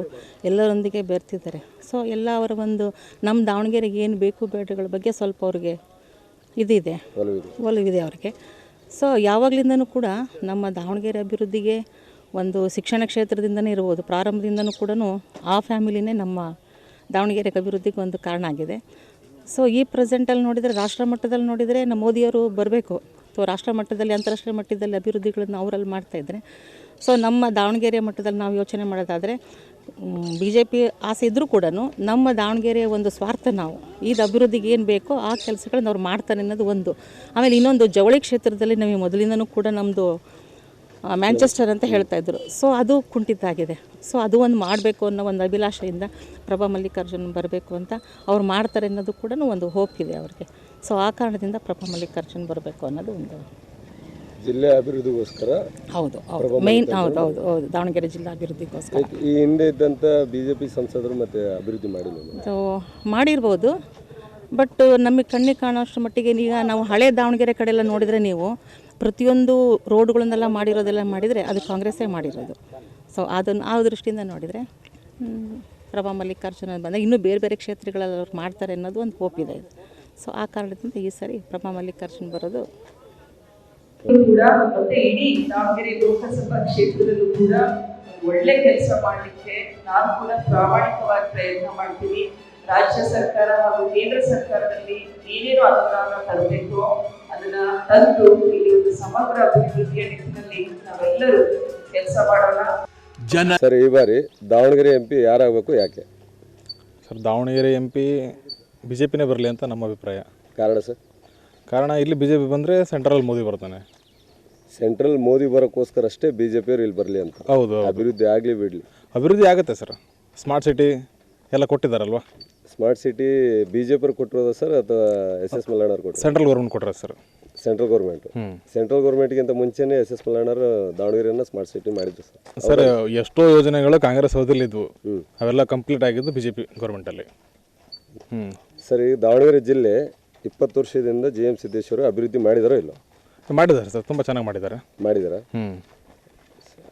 ಎಲ್ಲರೊಂದಿಗೆ ಬೆರ್ತಿದ್ದಾರೆ. ಸೊ ಎಲ್ಲ ಅವರ ಒಂದು ನಮ್ಮ ದಾವಣಗೆರೆಗೆ ಏನು ಬೇಕು ಬೇಡಗಳ ಬಗ್ಗೆ ಸ್ವಲ್ಪ ಅವ್ರಿಗೆ ಒಲವಿದೆ ಅವ್ರಿಗೆ. ಸೊ ಯಾವಾಗಲಿಂದನೂ ಕೂಡ ನಮ್ಮ ದಾವಣಗೆರೆ ಅಭಿವೃದ್ಧಿಗೆ ಒಂದು ಶಿಕ್ಷಣ ಕ್ಷೇತ್ರದಿಂದನೇ ಇರ್ಬೋದು, ಪ್ರಾರಂಭದಿಂದನೂ ಕೂಡ ಆ ಫ್ಯಾಮಿಲಿನೇ ನಮ್ಮ ದಾವಣಗೆರೆ ಅಭಿವೃದ್ಧಿಗೆ ಒಂದು ಕಾರಣ ಆಗಿದೆ. ಸೊ ಈ ಪ್ರೆಸೆಂಟಲ್ಲಿ ನೋಡಿದರೆ, ರಾಷ್ಟ್ರ ಮಟ್ಟದಲ್ಲಿ ನೋಡಿದರೆ ನಮ್ಮ ಮೋದಿಯವರು ಬರಬೇಕು. ಸೊ ರಾಷ್ಟ್ರ ಮಟ್ಟದಲ್ಲಿ, ಅಂತಾರಾಷ್ಟ್ರೀಯ ಮಟ್ಟದಲ್ಲಿ ಅಭಿವೃದ್ಧಿಗಳನ್ನು ಅವರಲ್ಲಿ ಮಾಡ್ತಾಯಿದ್ದಾರೆ. ಸೊ ನಮ್ಮ ದಾವಣಗೆರೆ ಮಟ್ಟದಲ್ಲಿ ನಾವು ಯೋಚನೆ ಮಾಡೋದಾದರೆ BJP ಆಸೆ ಇದ್ದರೂ ಕೂಡ ನಮ್ಮ ದಾವಣಗೆರೆಯ ಒಂದು ಸ್ವಾರ್ಥ, ನಾವು ಇದು ಅಭಿವೃದ್ಧಿಗೆ ಏನು ಬೇಕೋ ಆ ಕೆಲಸಗಳನ್ನ ಅವ್ರು ಮಾಡ್ತಾರೆ ಅನ್ನೋದು ಒಂದು. ಆಮೇಲೆ ಇನ್ನೊಂದು ಜವಳಿ ಕ್ಷೇತ್ರದಲ್ಲಿ ನಮಗೆ ಮೊದಲಿಂದನೂ ಕೂಡ ನಮ್ಮದು ಮ್ಯಾಂಚೆಸ್ಟರ್ ಅಂತ ಹೇಳ್ತಾಯಿದ್ರು. ಸೊ ಅದು ಕುಂಠಿತಾಗಿದೆ. ಸೊ ಅದು ಒಂದು ಮಾಡಬೇಕು ಅನ್ನೋ ಒಂದು ಅಭಿಲಾಷೆಯಿಂದ ಪ್ರಭಾ ಮಲ್ಲಿಕಾರ್ಜುನ್ ಬರಬೇಕು ಅಂತ ಅವ್ರು ಮಾಡ್ತಾರೆ ಅನ್ನೋದು ಕೂಡ ಒಂದು ಹೋಪ್ ಇದೆ ಅವ್ರಿಗೆ. ಸೊ ಆ ಕಾರಣದಿಂದ ಪ್ರಭಾ ಮಲ್ಲಿಕಾರ್ಜುನ್ ಬರಬೇಕು ಅನ್ನೋದು ಒಂದು ಜಿಲ್ಲೆ ಅಭಿವೃದ್ಧಿಗೋಸ್ಕರ. ಹೌದು ಮೇಯ್ನ್. ಹೌದು ದಾವಣಗೆರೆ ಜಿಲ್ಲಾ ಅಭಿವೃದ್ಧಿಗೋಸ್ಕರ. ಈ ಹಿಂದೆ ಇದ್ದಂಥ BJP ಸಂಸದರು ಮತ್ತೆ ಅಭಿವೃದ್ಧಿ ಮಾಡಿಲ್ಲ. ಸೊ ಮಾಡಿರ್ಬೋದು, ಬಟ್ ನಮಗೆ ಕಣ್ಣಿಗೆ ಕಾಣೋಷ್ಟು ಮಟ್ಟಿಗೆ ಈಗ ನಾವು ಹಳೆ ದಾವಣಗೆರೆ ಕಡೆ ಎಲ್ಲ ನೋಡಿದರೆ, ನೀವು ಪ್ರತಿಯೊಂದು ರೋಡ್ಗಳನ್ನೆಲ್ಲ ಮಾಡಿದರೆ ಅದು ಕಾಂಗ್ರೆಸ್ಸೇ ಮಾಡಿರೋದು. ಸೊ ಅದನ್ನು ಆ ದೃಷ್ಟಿಯಿಂದ ನೋಡಿದರೆ ಪ್ರಭಾ ಮಲ್ಲಿಕಾರ್ಜುನ ಬಂದಾಗ ಇನ್ನೂ ಬೇರೆ ಬೇರೆ ಕ್ಷೇತ್ರಗಳಲ್ಲಿ ಅವ್ರು ಮಾಡ್ತಾರೆ ಅನ್ನೋದು ಒಂದು ಹೋಪ್ ಇದೆ. ಸೊ ಆ ಕಾರಣದಿಂದ ಈ ಸರಿ ಪ್ರಭಾ ಮಲ್ಲಿಕಾರ್ಜುನ್ ಬರೋದು ಕೂಡ ಮತ್ತೆ ಇಡೀ ದಾವಣಗೆರೆ ಲೋಕಸಭಾ ಕ್ಷೇತ್ರದಲ್ಲೂ ಕೂಡ ಒಳ್ಳೆ ಕೆಲಸ ಮಾಡಲಿಕ್ಕೆ ನಾನು ಕೂಡ ಪ್ರಾಮಾಣಿಕವಾಗಿ ಪ್ರಯತ್ನ ಮಾಡ್ತೀನಿ. ರಾಜ್ಯ ಸರ್ಕಾರ ಹಾಗೂ ಕೇಂದ್ರ ಸರ್ಕಾರದಲ್ಲಿ ಏನೇನು ಅನುದಾನ ತರಬೇಕು ಅದನ್ನ ತಂದು ಇಲ್ಲಿ ಒಂದು ಸಮಗ್ರ ಅಭಿವೃದ್ಧಿಯ ನಿಟ್ಟಿನಲ್ಲಿ ನಾವೆಲ್ಲರೂ ಕೆಲಸ ಮಾಡೋಣ. ಸರ್, ಈ ಬಾರಿ ದಾವಣಗೆರೆ MP ಯಾರಾಗಬೇಕು, ಯಾಕೆ? ಸರ್, ದಾವಣಗೆರೆ MP BJPನೇ ಬರಲಿ ಅಂತ ನಮ್ಮ ಅಭಿಪ್ರಾಯ. ಕಾರಣ ಸರ್? ಕಾರಣ ಇಲ್ಲಿ BJP ಬಂದರೆ ಸೆಂಟ್ರಲ್ ಮೋದಿ ಬರ್ತಾನೆ. ಸೆಂಟ್ರಲ್ ಮೋದಿ ಬರೋಕ್ಕೋಸ್ಕರ ಅಷ್ಟೇ BJP ಅವ್ರು ಇಲ್ಲಿ ಬರಲಿ ಅಂತ? ಹೌದು. ಅಭಿವೃದ್ಧಿ ಆಗಲಿ ಬಿಡಲಿ? ಅಭಿವೃದ್ಧಿ ಆಗುತ್ತೆ ಸರ್. ಸ್ಮಾರ್ಟ್ ಸಿಟಿ ಎಲ್ಲ ಕೊಟ್ಟಿದ್ದಾರಲ್ವಾ? ಸ್ಮಾರ್ಟ್ ಸಿಟಿ BJP ಅವ್ರು ಕೊಟ್ಟಿರೋದ ಸರ್ ಅಥವಾ SS ಮಲ್ಲಣ್ಣವ್ರು ಕೊಟ್ಟರು? ಸೆಂಟ್ರಲ್ ಗೌರ್ಮೆಂಟ್ ಕೊಟ್ಟರೆ ಸರ್. Central government. ಸೆಂಟ್ರಲ್ ಗೌರ್ಮೆಂಟ್ಗಿಂತ ಮುಂಚೆನೇ SS ಮಲ್ಲಣ್ಣರು ದಾವಣಗೆರೆಯನ್ನು ಸ್ಮಾರ್ಟ್ ಸಿಟಿ ಮಾಡಿದ್ರು ಸರ್. ಸರ್, ಎಷ್ಟೋ ಯೋಜನೆಗಳು ಕಾಂಗ್ರೆಸ್ ಅವಧಿಯಲ್ಲಿದ್ವು, ಅವೆಲ್ಲ ಕಂಪ್ಲೀಟ್ ಆಗಿದ್ದು BJP ಗೌರ್ಮೆಂಟಲ್ಲಿ. ಸರ್, ಈ ದಾವಣಗೆರೆ ಜಿಲ್ಲೆ 20 ವರ್ಷದಿಂದ GM ಸಿದ್ದೇಶ್ವರ ಅಭಿವೃದ್ಧಿ ಮಾಡಿದಾರೋ ಇಲ್ಲ? ಮಾಡಿದ್ದಾರೆ ಸರ್, ತುಂಬ ಚೆನ್ನಾಗಿ ಮಾಡಿದ್ದಾರೆ. ಮಾಡಿದಾರಾ?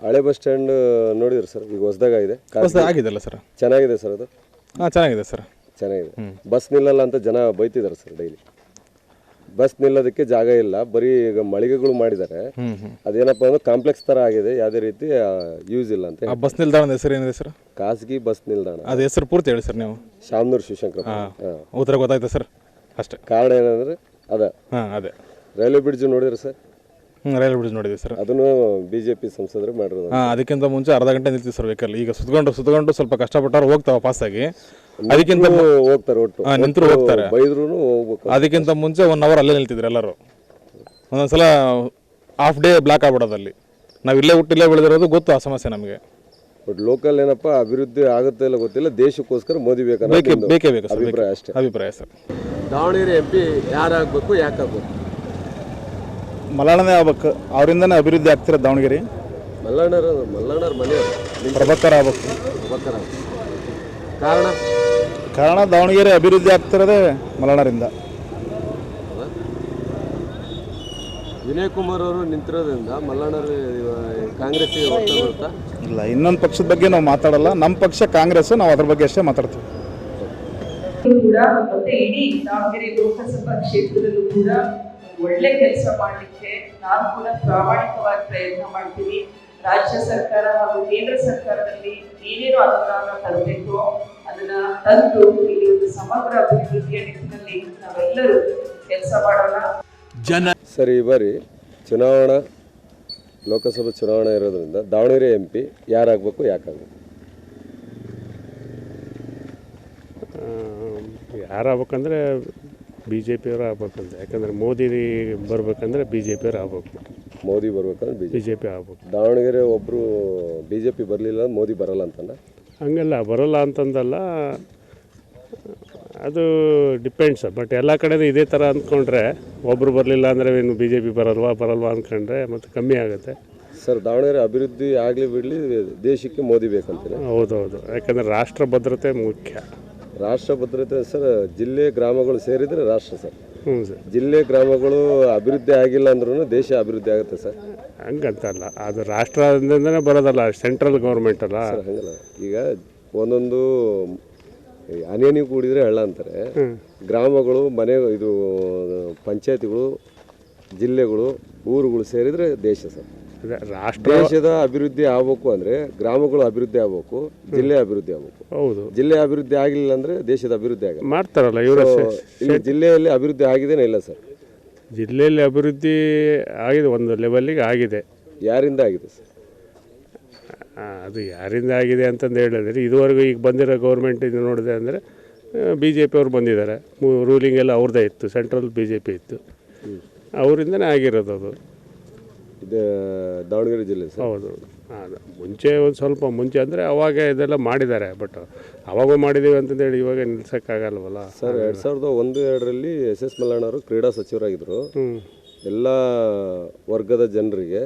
ಹಳೆ ಬಸ್ ಸ್ಟ್ಯಾಂಡ್ ನೋಡಿದ್ರು ಸರ್, ಈಗ ಹೊಸದಾಗ ಇದೆ. ಆಗಿದೆಲ್ಲ ಸರ್? ಚೆನ್ನಾಗಿದೆ ಸರ್ ಅದು? ಹಾಂ, ಚೆನ್ನಾಗಿದೆ ಸರ್. ಚೆನ್ನಾಗಿದೆ. ಬಸ್ ನಿಲ್ಲಲ್ಲ ಅಂತ ಜನ ಬೈತಿದ್ದಾರೆ ಸರ್ ಡೈಲಿ. ಬಸ್ ನಿಲ್ಲೋದಕ್ಕೆ ಜಾಗ ಇಲ್ಲ, ಬರೀ ಈಗ ಮಳಿಗೆಗಳು ಮಾಡಿದ್ದಾರೆ. ಅದೇನಪ್ಪ ಅಂದ್ರೆ ಕಾಂಪ್ಲೆಕ್ಸ್ ಥರ ಆಗಿದೆ, ಯಾವುದೇ ರೀತಿ ಯೂಸ್ ಇಲ್ಲ ಅಂತ. ಆ ಬಸ್ ನಿಲ್ದಾಣದ ಹೆಸರು ಏನಿದೆ ಸರ್? ಖಾಸಗಿ ಬಸ್ ನಿಲ್ದಾಣ. ಅದು ಹೆಸರು ಪೂರ್ತಿ ಹೇಳಿ ಸರ್ ನೀವು. ಶಾಮನೂರು ಶಿವಶಂಕರ. ಉತ್ತರ ಗೊತ್ತಾಯ್ತು ಸರ್, ಅಷ್ಟೇ. ಕಾರಣ ಏನಂದ್ರೆ ಅದೇ ರೈಲ್ವೆ ಬ್ರಿಡ್ಜ್ ನೋಡಿದ್ರೆ ಸರ್? ರೈಲ್ವೆ ಬ್ರಿಡ್ಜ್ ನೋಡಿದ್ವಿ ಸರ್. ಅದನ್ನು BJP ಸಂಸದರು ಮಾಡಿರೋದು. ಅದಕ್ಕಿಂತ ಮುಂಚೆ ಅರ್ಧ ಗಂಟೆ ನಿಲ್ತೀವಿ ಸರ್ ವೆಹಿಕಲ್. ಈಗ ಸುತ್ಕೊಂಡು ಸ್ವಲ್ಪ ಕಷ್ಟಪಟ್ಟವ್ರು ಹೋಗ್ತಾವ ಪಾಸಾಗಿ. ಅದಕ್ಕಿಂತ ಹೋಗ್ತಾರೆ, ಒಟ್ಟು ನಿಂತರು ಹೋಗ್ತಾರೆ, ಬೈದ್ರು ಹೋಗ್ಬೇಕು. ಅದಕ್ಕಿಂತ ಮುಂಚೆ 1 ಅವರ್ ಅಲ್ಲೇ ನಿಲ್ತಿದ್ರು ಎಲ್ಲರೂ. ಒಂದೊಂದ್ಸಲ ಹಾಫ್ ಡೇ ಬ್ಲಾಕ್ ಆಗ್ಬಿಡೋದಲ್ಲಿ. ನಾವು ಇಲ್ಲೇ ಹುಟ್ಟಿಲ್ಲೇ ಬೆಳೆದಿರೋದು ಗೊತ್ತು ಆ ಸಮಸ್ಯೆ ನಮಗೆ. ಬಟ್ ಲೋಕಲ್ ಏನಪ್ಪ ಅಭಿವೃದ್ಧಿ ಆಗುತ್ತೆ ಇಲ್ಲ ಗೊತ್ತಿಲ್ಲ, ದೇಶಕ್ಕೋಸ್ಕರ ಮೋದಿ ಬೇಕೇ ಬೇಕು ಸರ್. ಅಭಿಪ್ರಾಯ ಅಷ್ಟೇ. ಅಭಿಪ್ರಾಯ ಸರ್. ದಾವಣಗೆರೆ MP ಯಾರಾಗಬೇಕು, ಯಾಕಾಗಬೇಕು? ಮಲ್ಲಣ್ಣನೇ ಆಗ್ಬೇಕು, ಅವರಿಂದನೇ ಅಭಿವೃದ್ಧಿ ಆಗ್ತಿರೋದು ದಾವಣಗೆರೆ. ಮಲ್ಲಣ್ಣರ ಮನೆ ಪ್ರಭಾಕರ್ ಆಗ್ಬೇಕು. ಕಾರಣ ದಾವಣಗೆರೆ ಅಭಿವೃದ್ಧಿ ಆಗ್ತಿರೋದೇ ಮಲ್ಲಣ್ಣರಿಂದ. ವಿನಯ್ ಕುಮಾರ್ ಅವರು ನಿಂತಿರೋದ್ರಿಂದ ಮಲ್ಲಣ್ಣರು ಕಾಂಗ್ರೆಸ್ಗೆ ಬರುತ್ತಾ? ಇಲ್ಲ, ಇನ್ನೊಂದು ಪಕ್ಷದ ಬಗ್ಗೆ ನಾವು ಮಾತಾಡಲ್ಲ. ನಮ್ಮ ಪಕ್ಷ ಕಾಂಗ್ರೆಸ್, ನಾವು ಅದ್ರ ಬಗ್ಗೆ ಅಷ್ಟೇ ಮಾತಾಡ್ತೀವಿ. ಕೂಡ ಮತ್ತೆ ಇಡೀ ದಾವಣಗೆರೆ ಲೋಕಸಭಾ ಕ್ಷೇತ್ರದಲ್ಲೂ ಕೂಡ ಒಳ್ಳೆ ಕೆಲಸ ಮಾಡಲಿಕ್ಕೆ ನಾನು ಕೂಡ ಪ್ರಾಮಾಣಿಕವಾಗಿ ಪ್ರಯತ್ನ ಮಾಡ್ತೀನಿ. ರಾಜ್ಯ ಸರ್ಕಾರ ಹಾಗೂ ಕೇಂದ್ರ ಸರ್ಕಾರದಲ್ಲಿ ಏನೇನು ಅನುದಾನ ತರಬೇಕು ಅದನ್ನ ತಂದು ಇಲ್ಲಿ ಒಂದು ಸಮಗ್ರ ಅಭಿವೃದ್ಧಿಯ ನಿಟ್ಟಿನಲ್ಲಿ ನಾವೆಲ್ಲರೂ ಕೆಲಸ ಮಾಡೋಣ. ಸರಿ, ಈ ಬಾರಿ ಲೋಕಸಭಾ ಚುನಾವಣೆ ಇರೋದ್ರಿಂದ ದಾವಣಗೆರೆ MP ಯಾರಾಗಬೇಕು, ಯಾಕಾಗಬೇಕು? ಯಾರಾಗಬೇಕಂದ್ರೆ BJP ಅವರು ಆಗ್ಬೇಕಂತ. ಯಾಕಂದರೆ ಮೋದಿ ಬರ್ಬೇಕಂದ್ರೆ BJP ಅವ್ರು ಆಗ್ಬೇಕು. ಮೋದಿ ಬರ್ಬೇಕಂದ್ರೆ BJP ಆಗ್ಬೇಕು. ದಾವಣಗೆರೆ ಒಬ್ಬರು BJP ಬರಲಿಲ್ಲ, ಮೋದಿ ಬರಲ್ಲ ಅಂತಲ್ಲ? ಹಂಗಲ್ಲ, ಬರೋಲ್ಲ ಅಂತಂದಲ್ಲ, ಅದು ಡಿಪೆಂಡ್ಸ್. ಬಟ್ ಎಲ್ಲ ಕಡೆನೂ ಇದೇ ಥರ ಅಂದ್ಕೊಂಡ್ರೆ, ಒಬ್ಬರು ಬರಲಿಲ್ಲ ಅಂದರೆ ಏನು BJP ಬರಲ್ವಾ ಅಂದ್ಕೊಂಡ್ರೆ ಮತ್ತೆ ಕಮ್ಮಿ ಆಗುತ್ತೆ ಸರ್. ದಾವಣಗೆರೆ ಅಭಿವೃದ್ಧಿ ಆಗಲಿ ಬಿಡಲಿ, ದೇಶಕ್ಕೆ ಮೋದಿ ಬೇಕಂತೀರ? ಹೌದೌದು. ಯಾಕಂದರೆ ರಾಷ್ಟ್ರ ಭದ್ರತೆ ಮುಖ್ಯ. ರಾಷ್ಟ್ರ ಭದ್ರತೆ ಸರ್, ಜಿಲ್ಲೆ ಗ್ರಾಮಗಳು ಸೇರಿದರೆ ರಾಷ್ಟ್ರ ಸರ್. ಸರ್, ಜಿಲ್ಲೆ ಗ್ರಾಮಗಳು ಅಭಿವೃದ್ಧಿ ಆಗಿಲ್ಲ ಅಂದ್ರೂ ದೇಶ ಅಭಿವೃದ್ಧಿ ಆಗುತ್ತೆ ಸರ್. ಹಂಗಂತಲ್ಲ, ಅದು ರಾಷ್ಟ್ರದಿಂದನೇ ಬರೋದಲ್ಲ, ಸೆಂಟ್ರಲ್ ಗೌರ್ಮೆಂಟ್ ಅಲ್ಲ. ಹಂಗಲ್ಲ, ಈಗ ಒಂದೊಂದು ಹನಿ ಕೂಡಿದರೆ ಹಳ್ಳ ಅಂತಾರೆ. ಗ್ರಾಮಗಳು, ಇದು ಪಂಚಾಯತಿಗಳು, ಜಿಲ್ಲೆಗಳು, ಊರುಗಳು ಸೇರಿದರೆ ದೇಶ ಸರ್. ದೇಶದ ಅಭಿವೃದ್ಧಿ ಆಗಬೇಕು ಅಂದರೆ ಗ್ರಾಮಗಳು ಅಭಿವೃದ್ಧಿ ಆಗಬೇಕು, ಜಿಲ್ಲೆ ಅಭಿವೃದ್ಧಿ ಆಗಬೇಕು. ಹೌದು. ಜಿಲ್ಲೆ ಅಭಿವೃದ್ಧಿ ಆಗಿಲ್ಲ ಅಂದರೆ ದೇಶದ ಅಭಿವೃದ್ಧಿ ಆಗಲ್ಲ. ಮಾಡ್ತಾರಲ್ಲ ಇವರು. ಇಲ್ಲಿ ಜಿಲ್ಲೆಯಲ್ಲಿ ಅಭಿವೃದ್ಧಿ ಆಗಿದೇನೇ ಇಲ್ಲ ಸರ್? ಜಿಲ್ಲೆಯಲ್ಲಿ ಅಭಿವೃದ್ಧಿ ಆಗಿದೆ, ಒಂದು ಲೆವೆಲ್ಲಿಗೆ ಆಗಿದೆ. ಯಾರಿಂದ ಆಗಿದೆ ಸರ್? ಅದು ಯಾರಿಂದ ಆಗಿದೆ ಅಂತಂದು ಹೇಳಿದ್ರೆ, ಇದುವರೆಗೂ ಈಗ ಬಂದಿರೋ ಗೌರ್ಮೆಂಟಿಂದ ನೋಡಿದೆ ಅಂದರೆ BJP ಅವ್ರು ಬಂದಿದ್ದಾರೆ. ರೂಲಿಂಗ್ ಎಲ್ಲ ಅವ್ರದ್ದೇ ಇತ್ತು, ಸೆಂಟ್ರಲ್ BJP ಇತ್ತು, ಅವರಿಂದನೇ ಆಗಿರೋದು ಅದು. ಇದು ದಾವಣಗೆರೆ ಜಿಲ್ಲೆ ಸರ್? ಹೌದು. ಮುಂಚೆ ಒಂದು ಸ್ವಲ್ಪ ಮುಂಚೆ ಅಂದರೆ ಅವಾಗ ಇದೆಲ್ಲ ಮಾಡಿದ್ದಾರೆ. ಬಟ್ ಅವಾಗ ಮಾಡಿದ್ದೀವಿ ಅಂತಂದೇಳಿ ಇವಾಗ ನಿಲ್ಸೋಕ್ಕಾಗಲ್ವಲ್ಲ ಸರ್. 2001-2ರಲ್ಲಿ SS ಮಲ್ಲಣ್ಣವರು ಕ್ರೀಡಾ ಸಚಿವರಾಗಿದ್ದರು. ಎಲ್ಲ ವರ್ಗದ ಜನರಿಗೆ